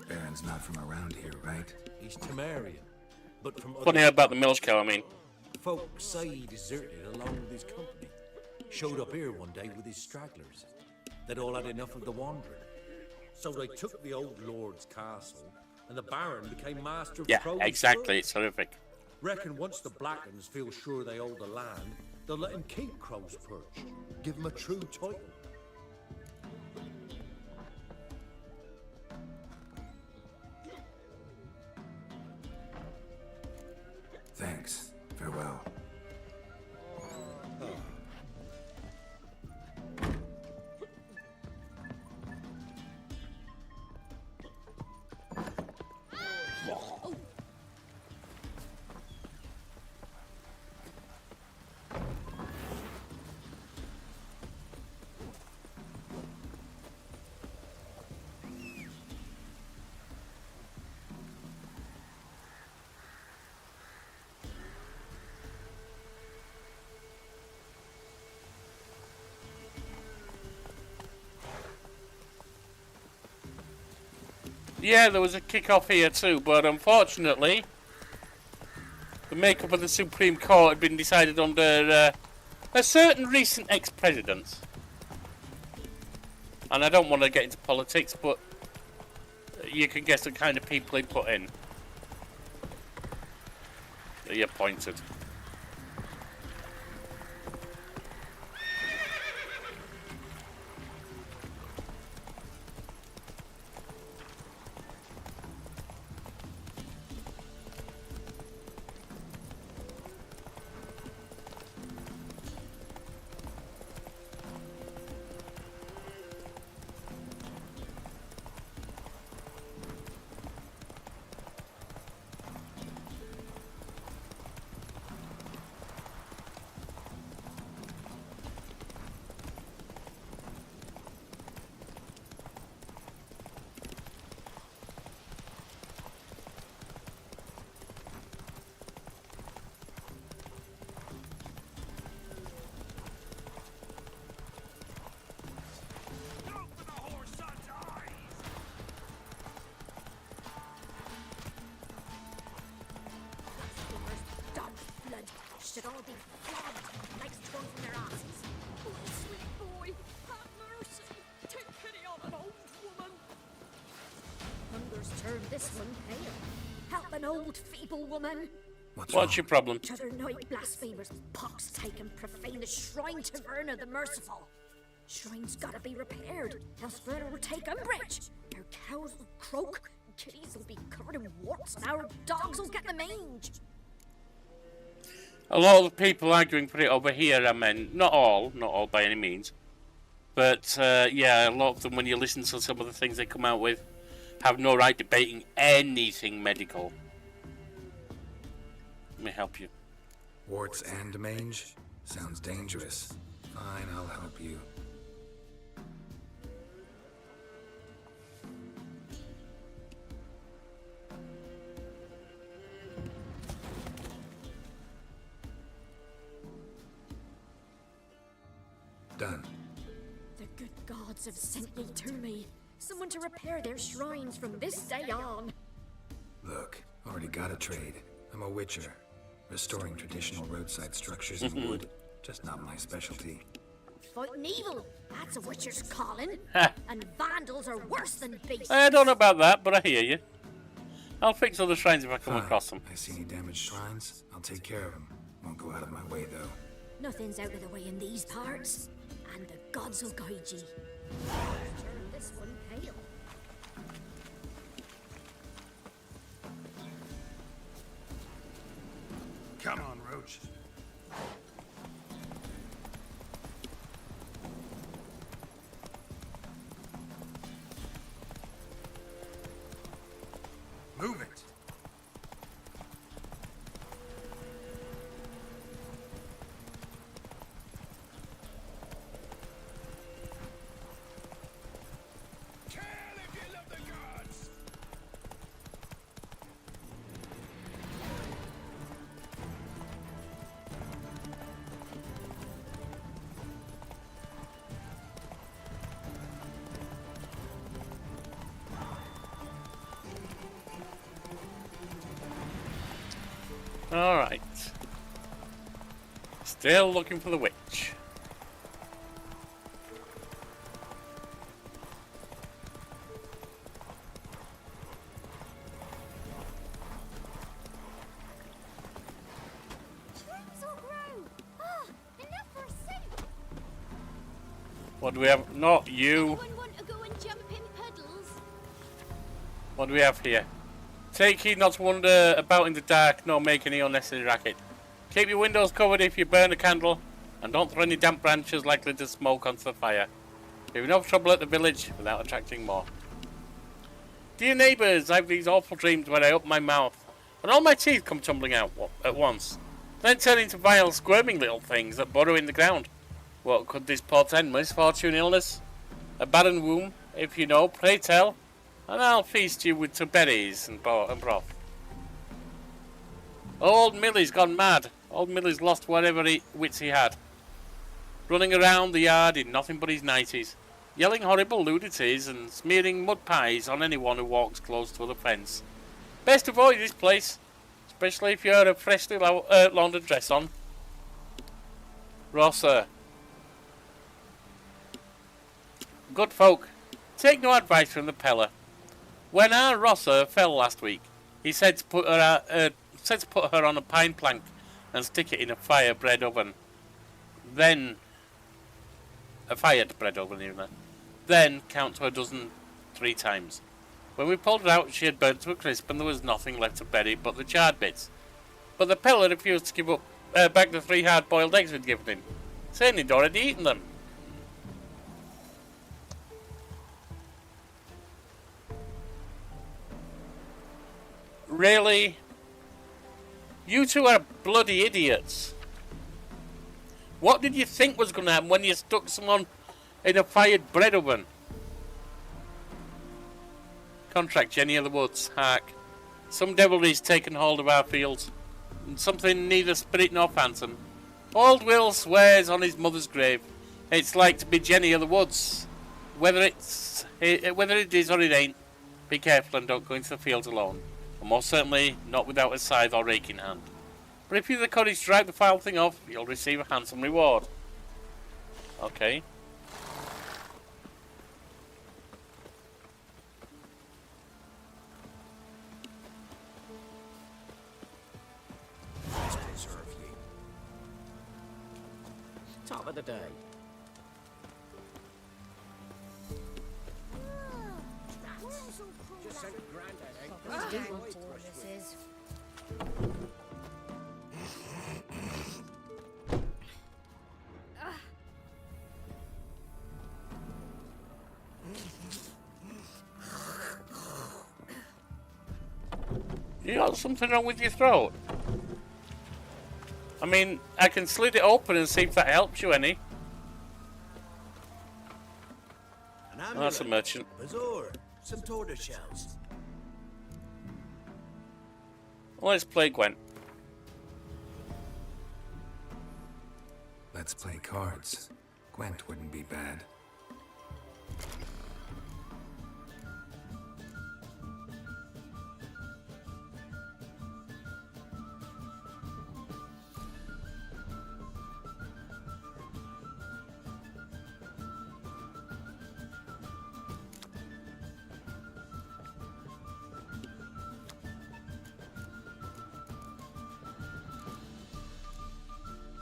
Baron's not from around here, right? He's Temerian, but from Funny about the Milch cow, I mean. Folk say he deserted along with his company. Showed up here one day with his stragglers. They'd all had enough of the wandering. So they took the old lord's castle, and the Baron became master of Crow's exactly, Foot. it's horrific. Reckon once the Blackens feel sure they hold the land, they'll let him keep Crow's Perch. Give him a true title. Thanks. Farewell. Yeah, there was a kick-off here too, but unfortunately, the makeup of the Supreme Court had been decided under a certain recent ex-president. And I don't want to get into politics, but you can guess the kind of people he put in. He appointed. emperor's turned this one pale. Help an old feeble woman. What's your problem? T'other night blasphemers pox take and profane the shrine to Verna the Merciful. Shrine's gotta be repaired, else Verna will take umbrage. Our cows will croak, kitties will be covered in warts, and our dogs will get the mange. A lot of the people arguing for it over here are men. Not all by any means. But, yeah, a lot of them, when you listen to some of the things they come out with, have no right debating anything medical. Let me help you. Warts and mange? Sounds dangerous. Fine, I'll help you. Done. The good gods have sent ye to me. Someone to repair their shrines from this day on. Look, already got a trade. I'm a witcher. Restoring traditional roadside structures in wood. Just not my specialty. Fighting evil, that's a witcher's calling. And vandals are worse than beasts. I don't know about that, but I hear you. I'll fix other shrines if I come across them. I see any damaged shrines, I'll take care of them. Won't go out of my way, though. Nothing's out of the way in these parts. And the gods will guide ye. Turn this one pale. Come on, Roach. Move it. Alright. Still looking for the witch. What do we have? Not you. Want to go and jump in puddles? What do we have here? Take heed not to wander about in the dark, nor make any unnecessary racket. Keep your windows covered if you burn a candle, and don't throw any damp branches likely to smoke onto the fire. You've enough trouble at the village without attracting more. Dear neighbours, I have these awful dreams where I open my mouth, and all my teeth come tumbling out at once, then turn into vile, squirming little things that burrow in the ground. What could this portend? Misfortune, illness? A barren womb? If you know, pray tell, and I'll feast you with some berries and broth. Old Millie's gone mad. Old Millie's lost whatever wits he had. Running around the yard in nothing but his nighties, yelling horrible ludities and smearing mud pies on anyone who walks close to the fence. Best avoid this place, especially if you're a freshly laundered dress on. Rossa. Good folk, take no advice from the Peller. When our Rossa fell last week, he said to put her on a pine plank and stick it in a fired bread oven. Then count to a dozen 3 times. When we pulled her out, she had burnt to a crisp and there was nothing left to bury but the charred bits. But the Peller refused to give up back the 3 hard-boiled eggs we'd given him, saying he'd already eaten them. Really? You two are bloody idiots. What did you think was going to happen when you stuck someone in a fired bread oven? Contract Jenny of the Woods, hark. Some devilry's taken hold of our fields, and something neither spirit nor phantom. Old Will swears on his mother's grave it's like to be Jenny of the Woods. Whether it is or it ain't, be careful and don't go into the fields alone. And most certainly not without a scythe or rake in hand. But if you've the courage to drive the foul thing off, you'll receive a handsome reward. Okay. Top of the day. Just sent Grandad, eh? What do you want this is? You got something wrong with your throat? I mean, I can slit it open and see if that helps you any. Oh, that's a merchant. Bazaar, some tortoise shells. Let's play Gwent. Let's play cards. Gwent wouldn't be bad.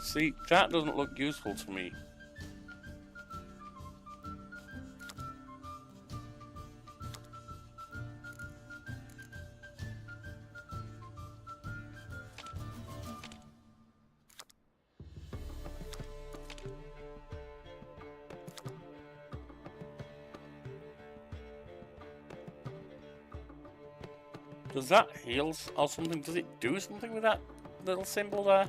See, that doesn't look useful to me. Does that heal or something? Does it do something with that little symbol there?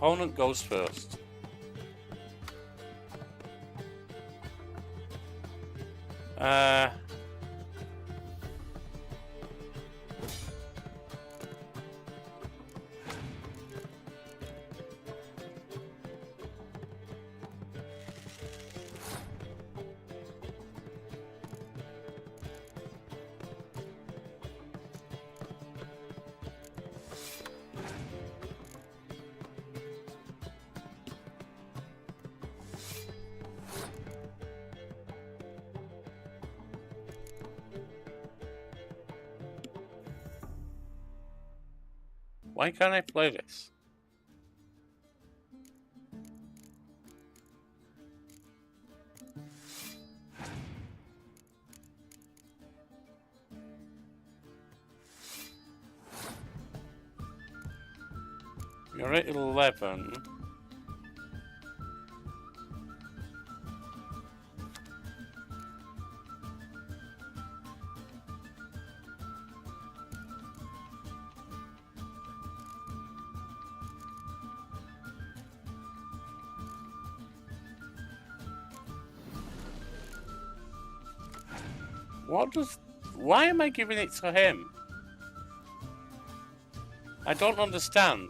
Opponent goes first. Why can't I play this? You're at 11. Why am I giving it to him? I don't understand.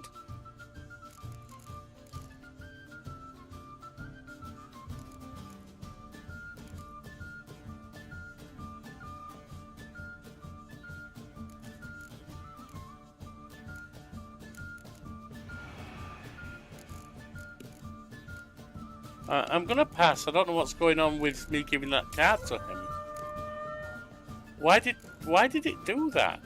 I'm gonna pass. I don't know what's going on with me giving that card to him. Why did it do that?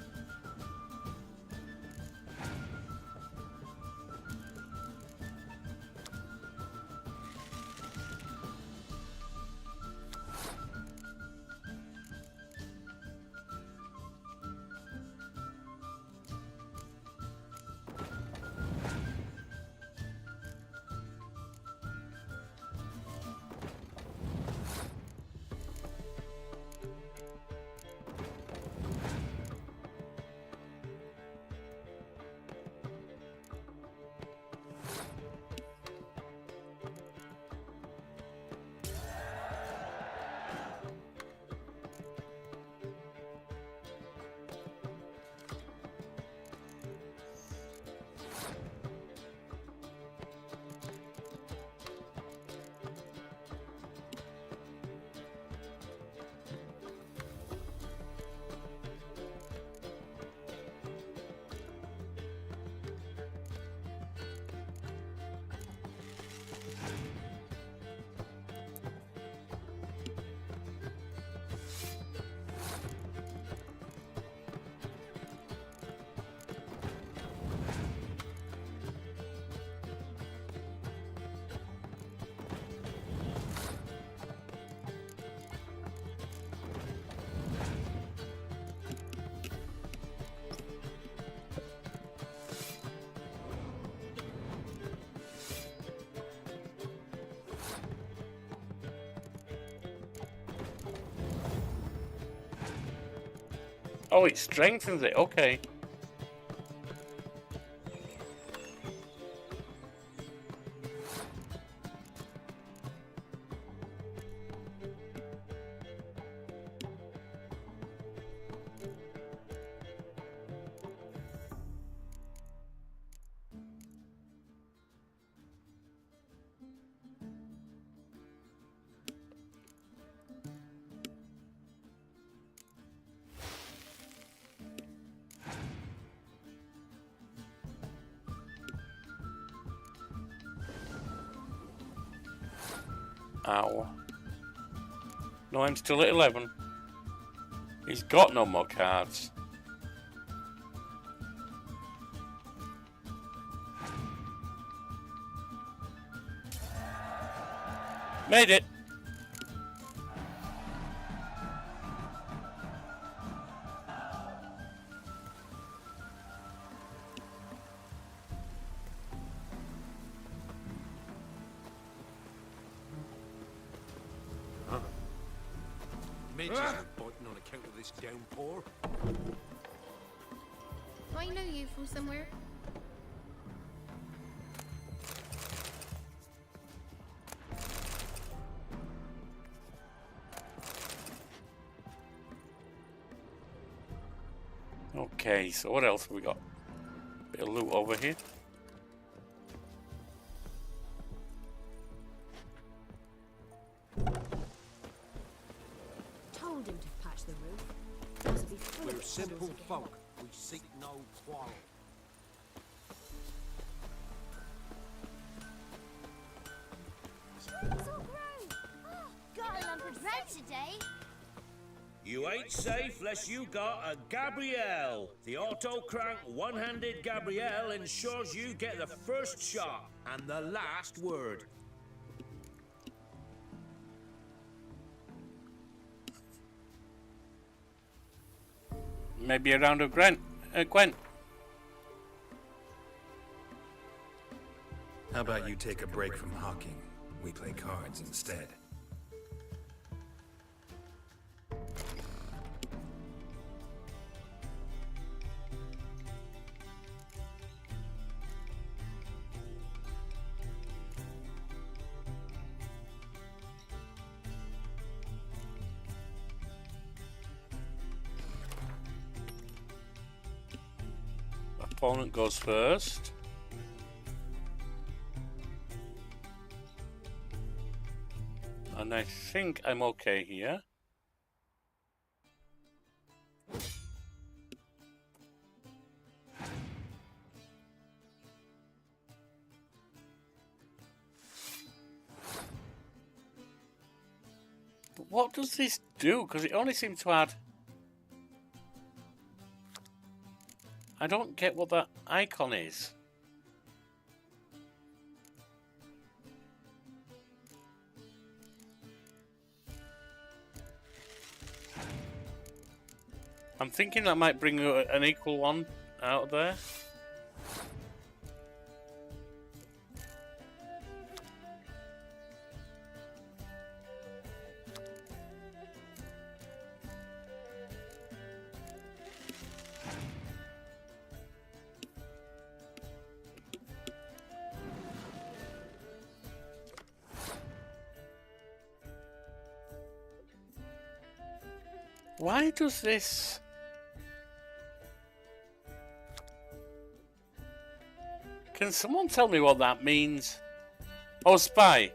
Oh, it strengthens it. Okay. Ow. No, I'm still at 11. He's got no more cards. Made it! Midges are biting on account of this downpour. I know you from somewhere. Okay, so what else have we got? Bit of loot over here. Told him to patch the roof. Must be full We're of simple puzzles again. folk. We seek no quarrel. It's all grown. Oh, got a lump of bread today. You ain't safe unless you got a Gabrielle. The auto-crank one-handed Gabrielle ensures you get the first shot and the last word. Maybe a round of Gwen. How about you take a break from hawking? We play cards instead. Opponent goes first. And I think I'm okay here. But what does this do? Because it only seems to add... I don't get what that icon is. I'm thinking that might bring an equal one out of there. Why does this... Can someone tell me what that means? Oh, spy.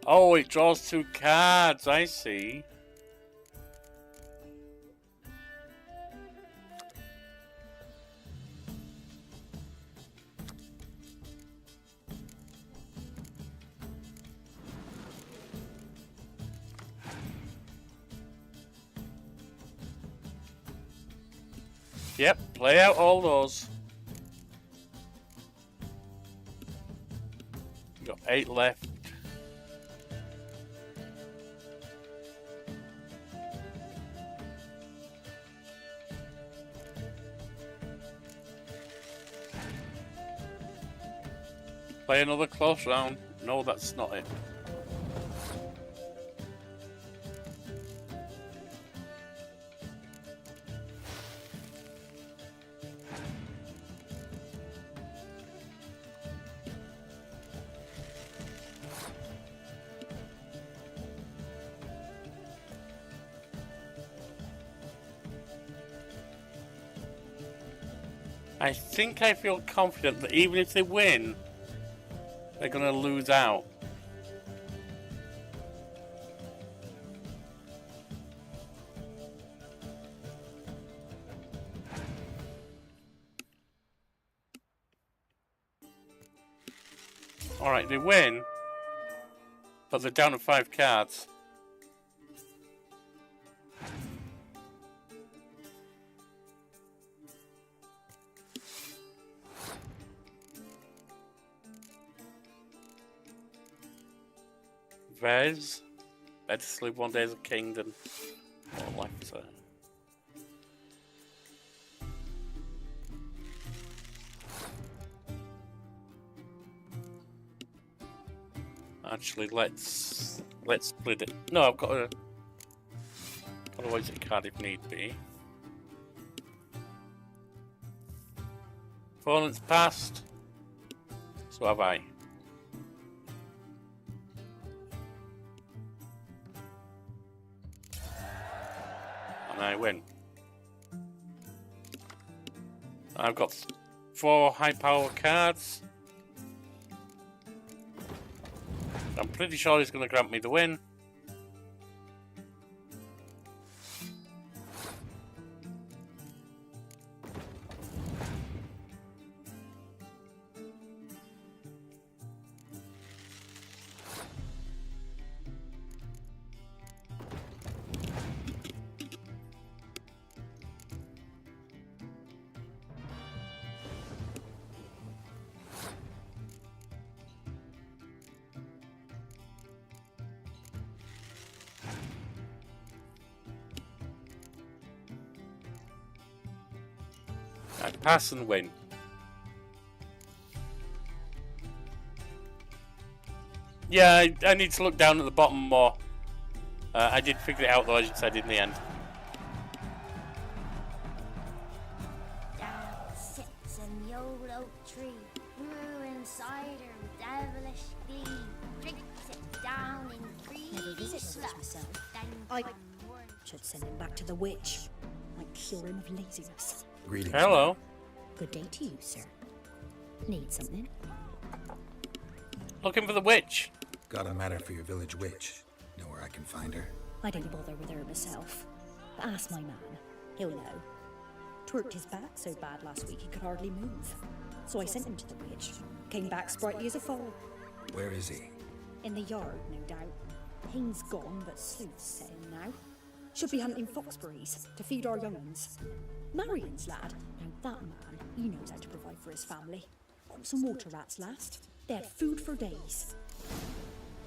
Oh, it draws 2 cards, I see. Yep, play out all those. You got 8 left. Play another close round. No, that's not it. I think I feel confident that even if they win, they're going to lose out. Alright, they win, but they're down to 5 cards. Vez, better sleep one day as a king than more life as a... Actually, let's split it. No, I've got a card if need be. Opponent's passed, so have I. And I win. I've got 4 high power cards. I'm pretty sure he's going to grant me the win. I pass and win. Yeah, I need to look down at the bottom more. I did figure it out though, as I did in the end. Down sits in the old oak tree, grew inside her devilish glee. Drinks it down in Never greedy visit slush. myself. Then I come morn. should send him back to the witch. Might cure him of laziness. Greetings. Hello. Good day to you, sir. Need something? Looking for the witch. Got a matter for your village witch. Know where I can find her? I didn't bother with her myself. But ask my man. He'll know. Twerked his back so bad last week he could hardly move. So I sent him to the witch. Came back sprightly as a foal. Where is he? In the yard, no doubt. Pain's gone, but sleuth's set in now. Should be hunting foxberries to feed our young ones. Marion's lad. Now that man, he knows how to provide for his family. Got some water rats last. They had food for days.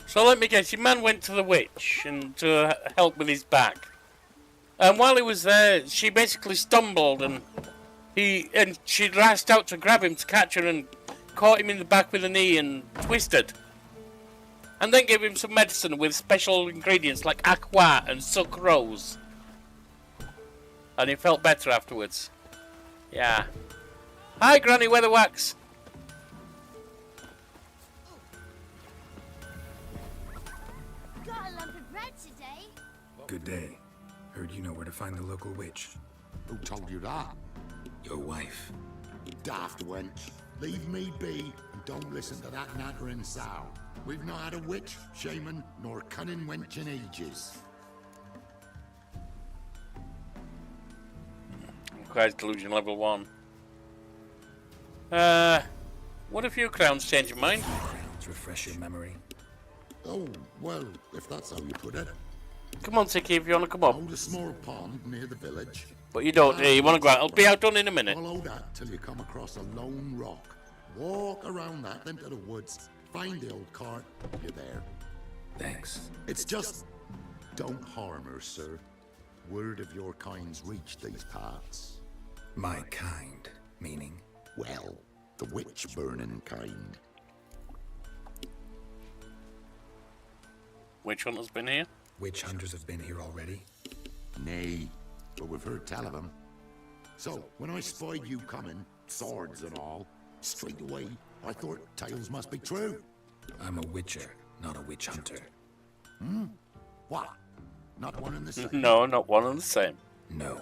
So let me guess, your man went to the witch and to help with his back. And while he was there, she basically stumbled and she rushed out to grab him to catch her and caught him in the back with a knee and twisted. And then gave him some medicine with special ingredients like aqua and sucrose. And he felt better afterwards. Yeah. Hi, Granny Weatherwax. Got a lump of bread today. Good day. Heard you know where to find the local witch. Who told you that? Your wife. Daft wench. Leave me be and don't listen to that nattering sow. We've not had a witch, shaman, nor cunning wench in ages. Requires delusion level 1. What if your crowns change your mind? Crowns refresh your memory. Oh, well, if that's how you put it. Come on, Tiki, if you want to come up. Hold a small pond near the village. But you don't, you want to go out. I'll be outdone in a minute. Follow that till you come across a lone rock. Walk around that, then to the woods. Find the old cart. You're there. Thanks. It's just... don't harm her, sir. Word of your kind's reached these parts. My kind, meaning? Well, the witch-burning kind. Witch hunters been here? Witch hunters have been here already? Nay, but we've heard tell of them. So, when I spied you coming, swords and all, straight away, I thought tales must be true. I'm a witcher, not a witch hunter. Hmm? What? Not one and the same? No, not one and the same. No.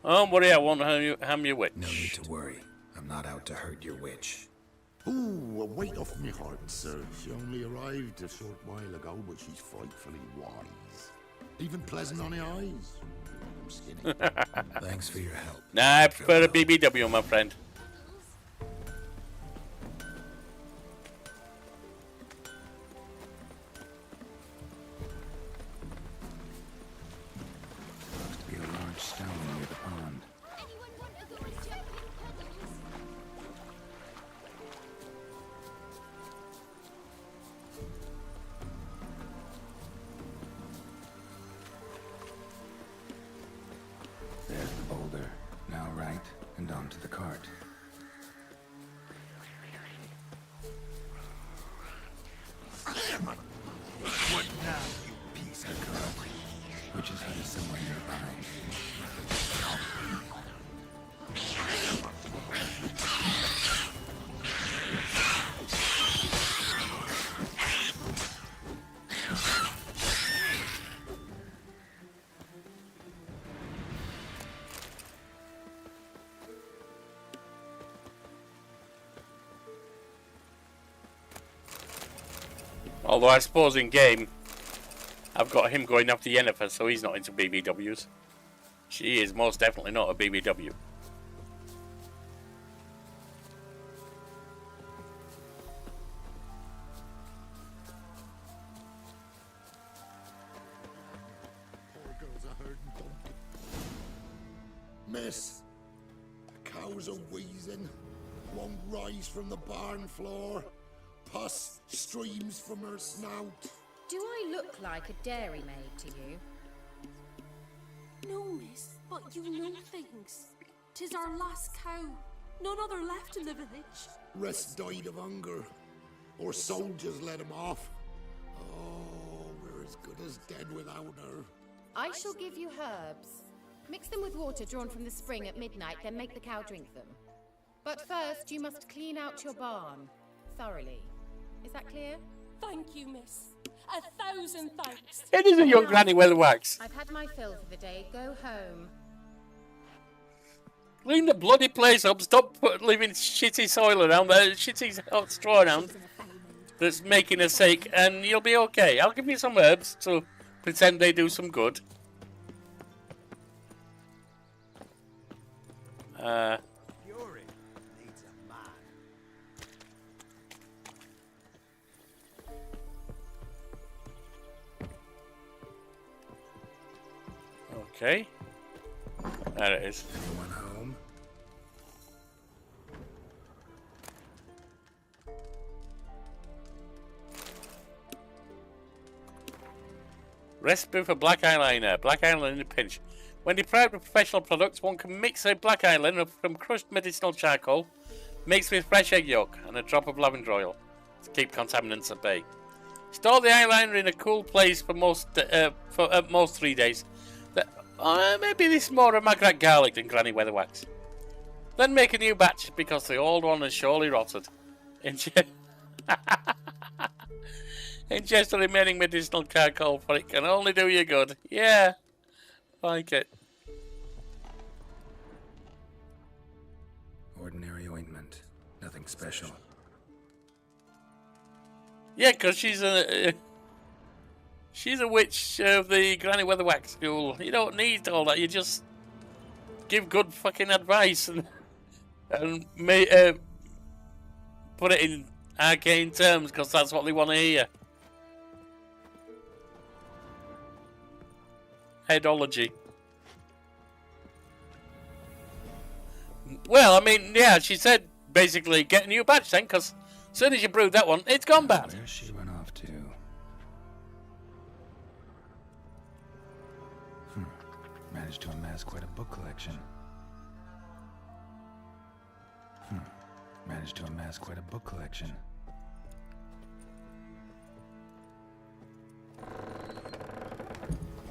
Don't worry, I won't harm your witch. No need to worry. I'm not out to hurt your witch. Ooh, a weight off me heart, sir. She only arrived a short while ago, but she's frightfully wise. Even pleasant on the eyes. I'm skinny. Thanks for your help. Nah, I prefer a BBW, my friend. Must be a large stone near the pond. There's the boulder. Now right, and onto the cart. What now, you piece of crap? Which is headed somewhere nearby. Although I suppose in game, I've got him going after Yennefer, so he's not into BBWs. She is most definitely not a BBW. Poor girl's a herding pumpkin. Miss, the cows are wheezing. Won't rise from the barn floor. Pus streams from her snout. Do I look like a dairymaid to you? No, miss, but you know things. 'Tis our last cow. None other left in the village. Rest died of hunger. Or soldiers let him off. Oh, we're as good as dead without her. I shall give you herbs. Mix them with water drawn from the spring at midnight, then make the cow drink them. But first, you must clean out your barn thoroughly. Is that clear? Thank you, miss. 1,000 thanks. It is a young Granny Weatherwax. I've had my fill for the day. Go home. Clean the bloody place up. Stop leaving shitty soil around there, shitty hot straw around that's making us sick, and you'll be okay. I'll give you some herbs to pretend they do some good. Fury needs a man. Okay. There it is. Anyone home? Recipe for black eyeliner. Black eyeliner in a pinch. When deprived of professional products, one can mix a black eyeliner from crushed medicinal charcoal, mixed with fresh egg yolk and a drop of lavender oil to keep contaminants at bay. Store the eyeliner in a cool place for at most 3 days. Maybe this is more of Magrat garlic than Granny Weatherwax. Then make a new batch because the old one has surely rotted. Ingest the remaining medicinal charcoal, for it can only do you good. Yeah, like it. Ordinary ointment. Nothing special. Yeah, because she's a witch of the Granny Weatherwax school. You don't need all that. You just give good fucking advice and put it in arcane terms because that's what they want to hear. Headology. Well, I mean, yeah, she said basically get a new batch then, because as soon as you brewed that one, it's gone bad. Where's she run off to? Managed to amass quite a book collection. Managed to amass quite a book collection.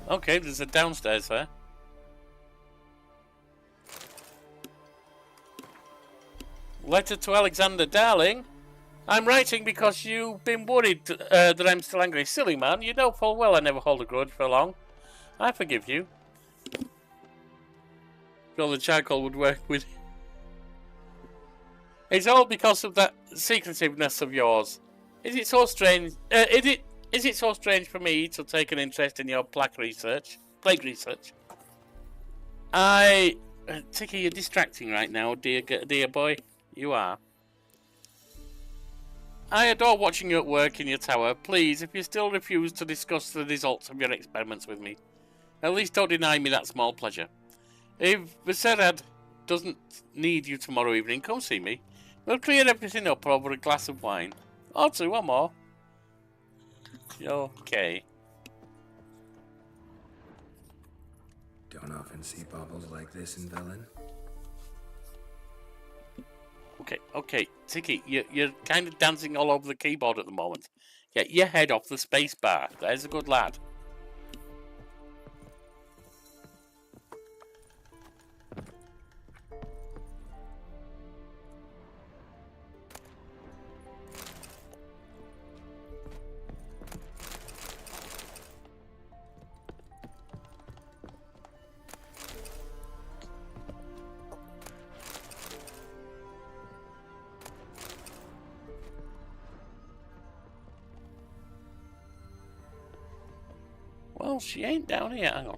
Okay, there's a downstairs there. Letter to Alexander, darling. I'm writing because you've been worried that I'm still angry. Silly man, you know full well I never hold a grudge for long. I forgive you. all the charcoal would work with. It's all because of that secretiveness of yours. Is it so strange? Is it so strange for me to take an interest in your plague research? Tiki, you're distracting right now, dear boy. You are. I adore watching you at work in your tower. Please, if you still refuse to discuss the results of your experiments with me, at least don't deny me that small pleasure. If Viserad doesn't need you tomorrow evening, come see me. We'll clear everything up over a glass of wine. Or two or more. Okay. Don't often see baubles like this in Velen. Okay, Tiki, you're kind of dancing all over the keyboard at the moment. Get your head off the space bar. There's a good lad. Well, she ain't down here. Hang on.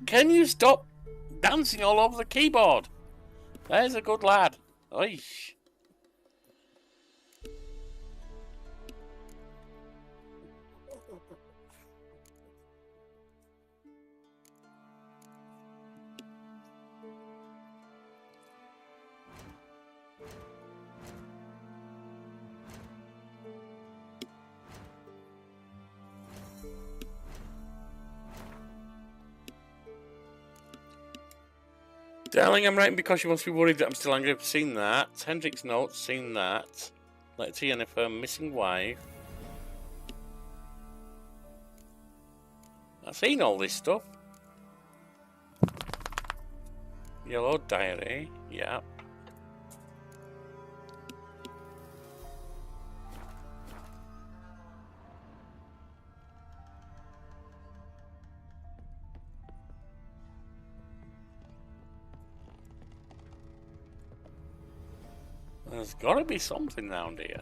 Can you stop dancing all over the keyboard? There's a good lad. Oish. Darling, I'm writing because you must be worried that I'm still angry. I've seen that. Hendrik's notes, seen that. Letter to Yennefer, missing wife. I've seen all this stuff. Yellow diary, yeah. There's got to be something round here.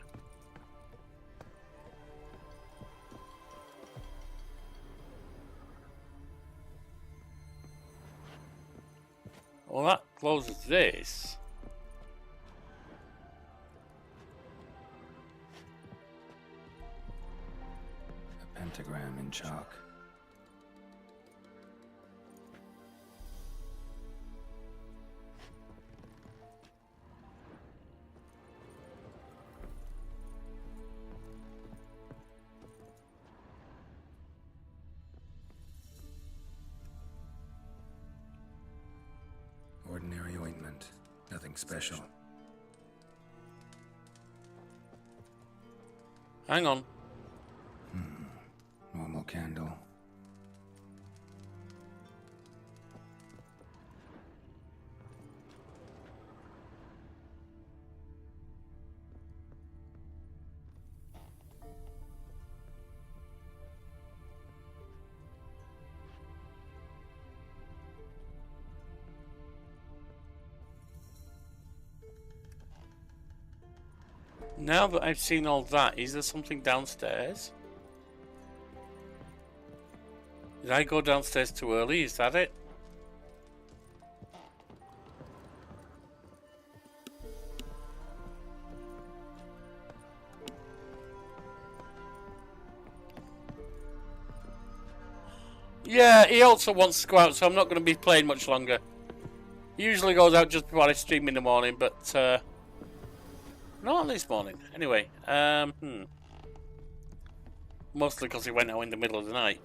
Well, that closes this. A pentagram in chalk. Ordinary ointment. Nothing special. Hang on. Normal candle. Now that I've seen all that, is there something downstairs? Did I go downstairs too early? Is that it? Yeah, he also wants to go out, so I'm not going to be playing much longer. He usually goes out just before I stream in the morning, but not this morning. Anyway, mostly because he went out in the middle of the night.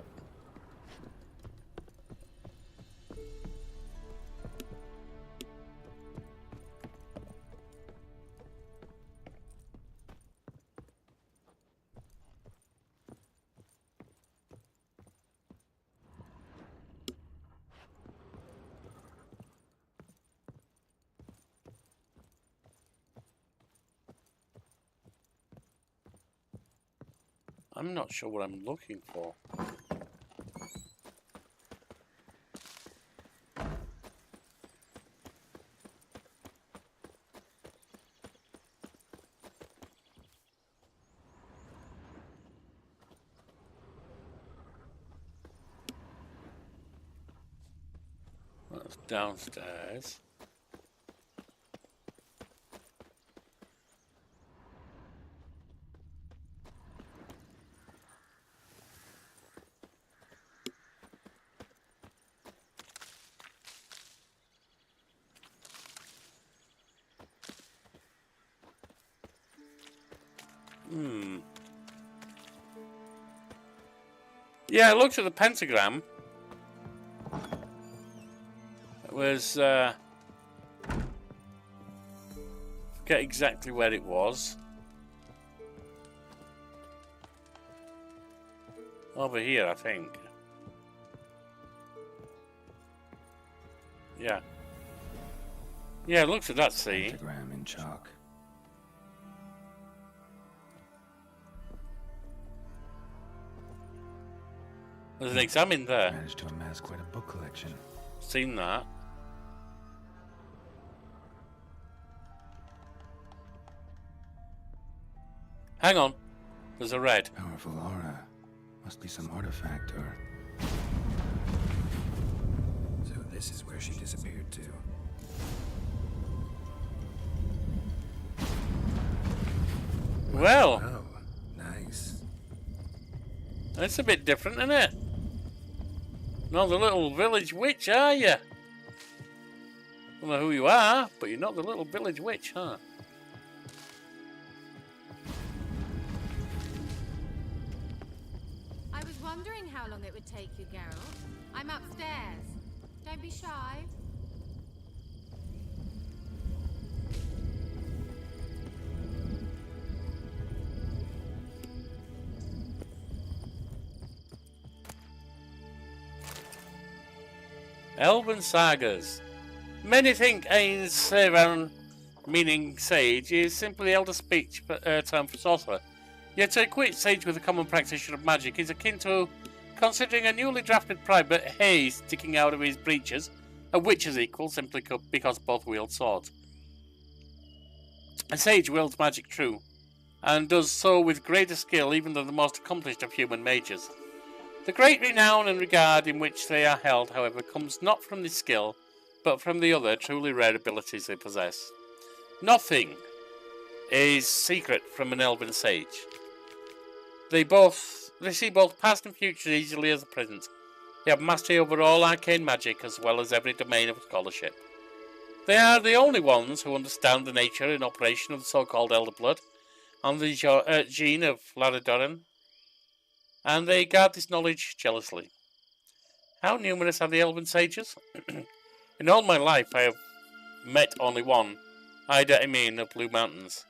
I'm not sure what I'm looking for. downstairs. Yeah, I looked at the pentagram. It was, forget exactly where it was. Over here, I think. Yeah. Yeah, I looked at that, see? Pentagram in chalk. There's an exam in there. Managed to amass quite a book collection. Seen that. Hang on. There's a red. Powerful aura. Must be some artifact or... So this is where she disappeared to. Well. Oh, nice. That's a bit different, isn't it? Not the little village witch, are you? Don't know who you are, but you're not the little village witch, huh? I was wondering how long it would take you, Geralt. I'm upstairs. Don't be shy. Elven sagas. Many think Ein Sevan, meaning sage, is simply elder speech term for sorcerer. Yet to equate sage with a common practitioner of magic is akin to considering a newly drafted private haze sticking out of his breeches a witch's equal simply because both wield swords. A sage wields magic true, and does so with greater skill even than the most accomplished of human mages. The great renown and regard in which they are held, however, comes not from this skill, but from the other truly rare abilities they possess. Nothing is secret from an elven sage. They see both past and future easily as the present. They have mastery over all arcane magic as well as every domain of scholarship. They are the only ones who understand the nature and operation of the so-called Elder Blood and the gene of Ladadoran, and they guard this knowledge jealously. How numerous are the elven sages? In all my life I have met only one, Ida Emin of Blue Mountains.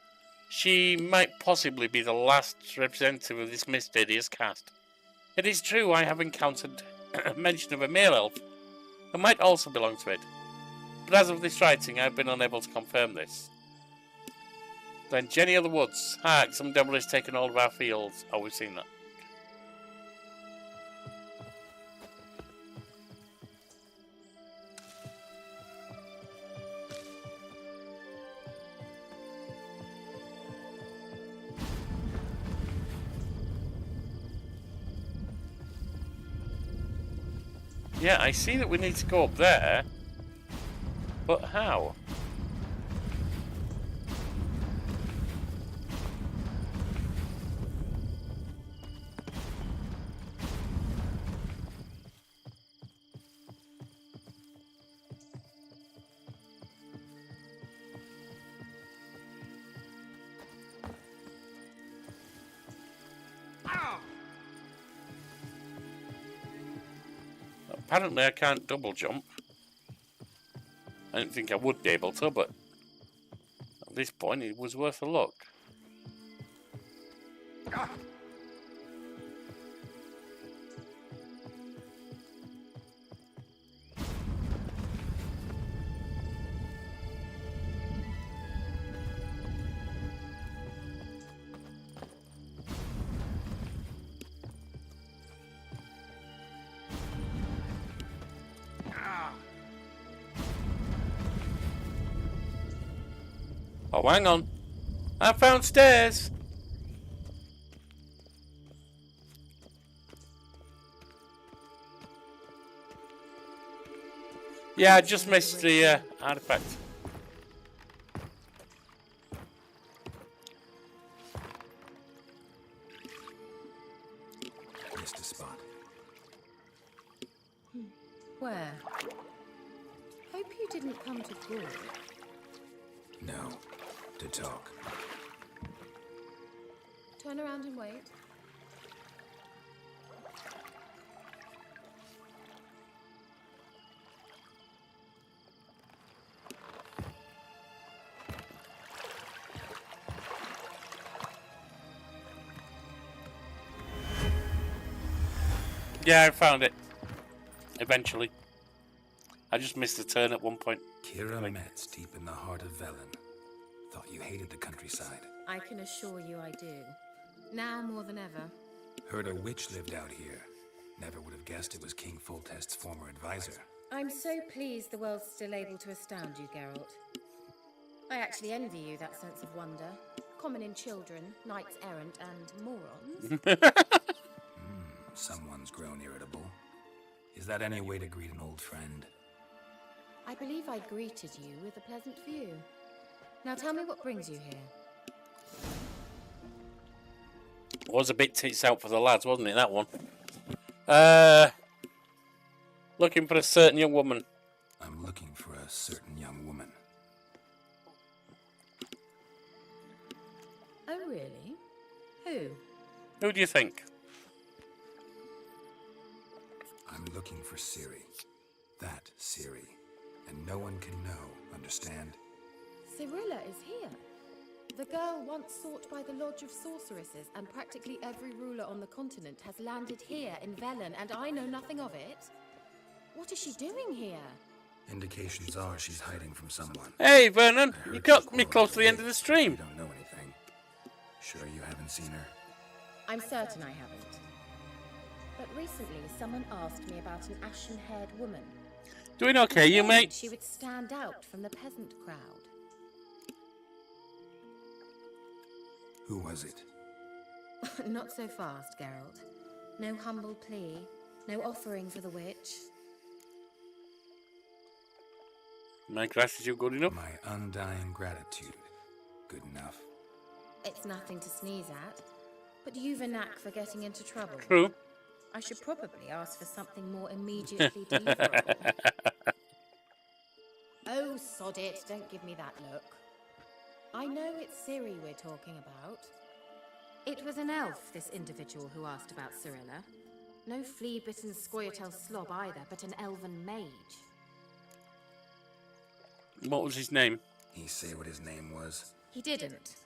She might possibly be the last representative of this mysterious caste. It is true I have encountered mention of a male elf who might also belong to it, but as of this writing I have been unable to confirm this. Then Jenny of the Woods. Hark, some devil has taken hold of our fields. Oh, we've seen that. Yeah, I see that we need to go up there, but how? Apparently I can't double jump. I didn't think I would be able to, but at this point it was worth a look. Oh, hang on. I found stairs. Yeah, I just missed the artifact. Missed a spot. Where? Hope you didn't come to talk. No, to talk. Turn around and wait. Yeah, I found it. Eventually. I just missed a turn at one point. Kira Metz, deep in the heart of Velen. Thought you hated the countryside. I can assure you I do. Now more than ever. Heard a witch lived out here. Never would have guessed it was King Foltest's former advisor. I'm so pleased the world's still able to astound you, Geralt. I actually envy you that sense of wonder. Common in children, knights errant, and morons. Someone's grown irritable. Is that any way to greet an old friend? I believe I greeted you with a pleasant view. Now tell me what brings you here. Was a bit tits out for the lads, wasn't it, that one? Looking for a certain young woman. I'm looking for a certain young woman. Oh, really? Who? Who do you think? I'm looking for Ciri. That Ciri. And no one can know, understand? Cirilla is here. The girl once sought by the Lodge of Sorceresses, and practically every ruler on the continent has landed here in Velen, and I know nothing of it. What is she doing here? Indications are she's hiding from someone. Hey, Vernon, you got me close to the end of the stream. You don't know anything. Sure you haven't seen her? I'm certain I haven't. But recently, someone asked me about an ashen-haired woman. Doing okay, you mate? She would stand out from the peasant crowd. Who was it? Not so fast, Geralt. No humble plea, no offering for the witch. My gratitude good enough? My undying gratitude. Good enough. It's nothing to sneeze at, but you've a knack for getting into trouble. True. I should probably ask for something more immediately deliverable. Oh, sod it, don't give me that look. I know it's Ciri we're talking about. It was an elf, this individual who asked about Cirilla. No flea-bitten scoia'tail slob either, but an elven mage. What was his name? He say what his name was? He didn't.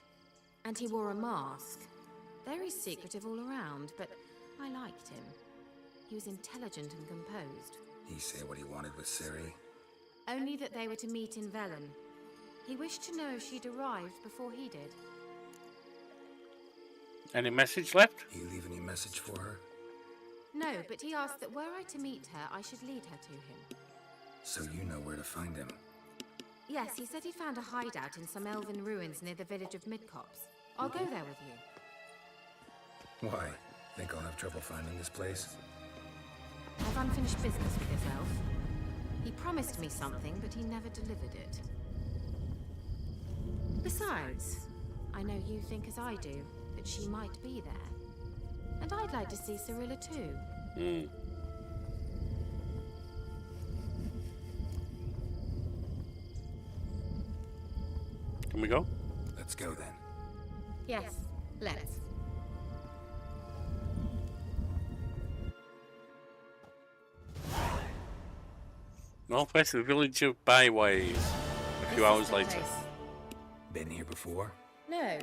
And he wore a mask. Very secretive all around, but I liked him. He was intelligent and composed. He say what he wanted with Ciri? Only that they were to meet in Velen. He wished to know if she'd arrived before he did. Any message left? He leave any message for her? No, but he asked that were I to meet her, I should lead her to him. So you know where to find him? Yes, he said he found a hideout in some elven ruins near the village of Midcopse. I'll go there with you. Why? Think I'll have trouble finding this place? I've unfinished business with this elf. He promised me something, but he never delivered it. Besides, I know you think as I do, that she might be there. And I'd like to see Cirilla too. Can we go? Let's go then. Yes, let's. Northwest of the village of Byways. A few hours later. Been here before? No.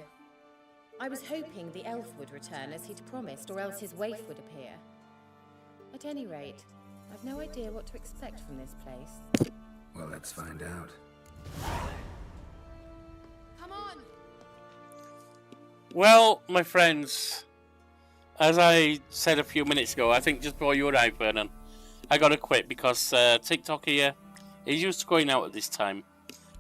I was hoping the elf would return as he'd promised, or else his waif would appear. At any rate, I've no idea what to expect from this place. Well, let's find out. Come on! Well, my friends, as I said a few minutes ago, I think just before you arrived, Vernon, I gotta quit because TikTok here, he's used to going out at this time.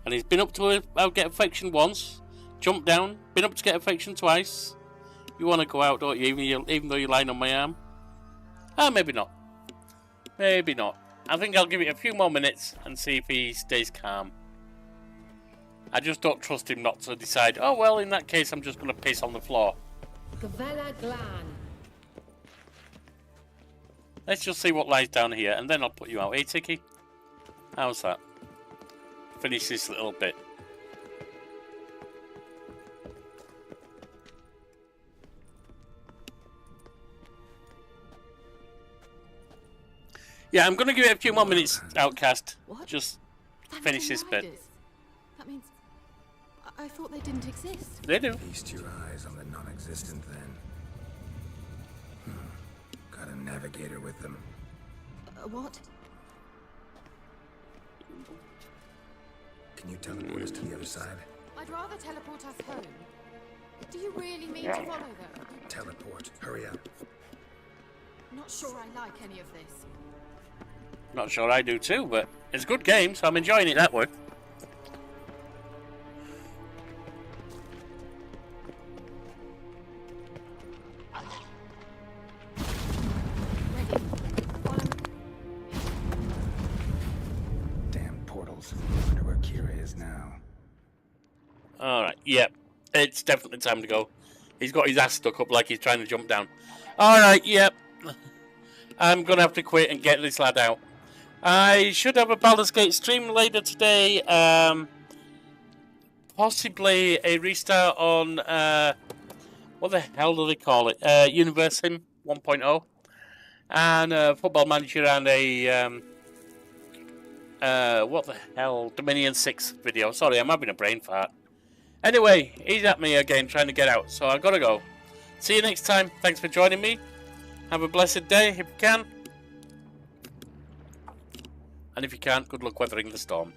And he's been up to get affection once, jumped down, been up to get affection twice. You want to go out, don't you, even though you're lying on my arm? Ah, maybe not. Maybe not. I think I'll give it a few more minutes and see if he stays calm. I just don't trust him not to decide, oh well, in that case I'm just going to piss on the floor. Gavella Glan. Let's just see what lies down here, and then I'll put you out. Hey, Tiki? How's that? Finish this little bit. Yeah, I'm going to give it a few more minutes, Outcast. What? Just finish this bit. That means... I thought they didn't exist. They do. Feast your eyes on the non-existent then. Got a navigator with them. What? Can you teleport us to the other side? I'd rather teleport us home. Do you really mean to follow them? Teleport. Hurry up. Not sure I like any of this. Not sure I do too, but it's a good game, so I'm enjoying it that way. Damn portals. Wonder where Ciri is now. Alright, yep. It's definitely time to go. He's got his ass stuck up like he's trying to jump down. Alright, yep. I'm going to have to quit and get this lad out. I should have a Baldur's Gate stream later today. Possibly a restart on... what the hell do they call it? Universe Sim 1.0. And Football Manager and a... what the hell? Dominion 6 video. Sorry, I'm having a brain fart. Anyway, he's at me again trying to get out, so I've got to go. See you next time. Thanks for joining me. Have a blessed day if you can. And if you can't, good luck weathering the storm.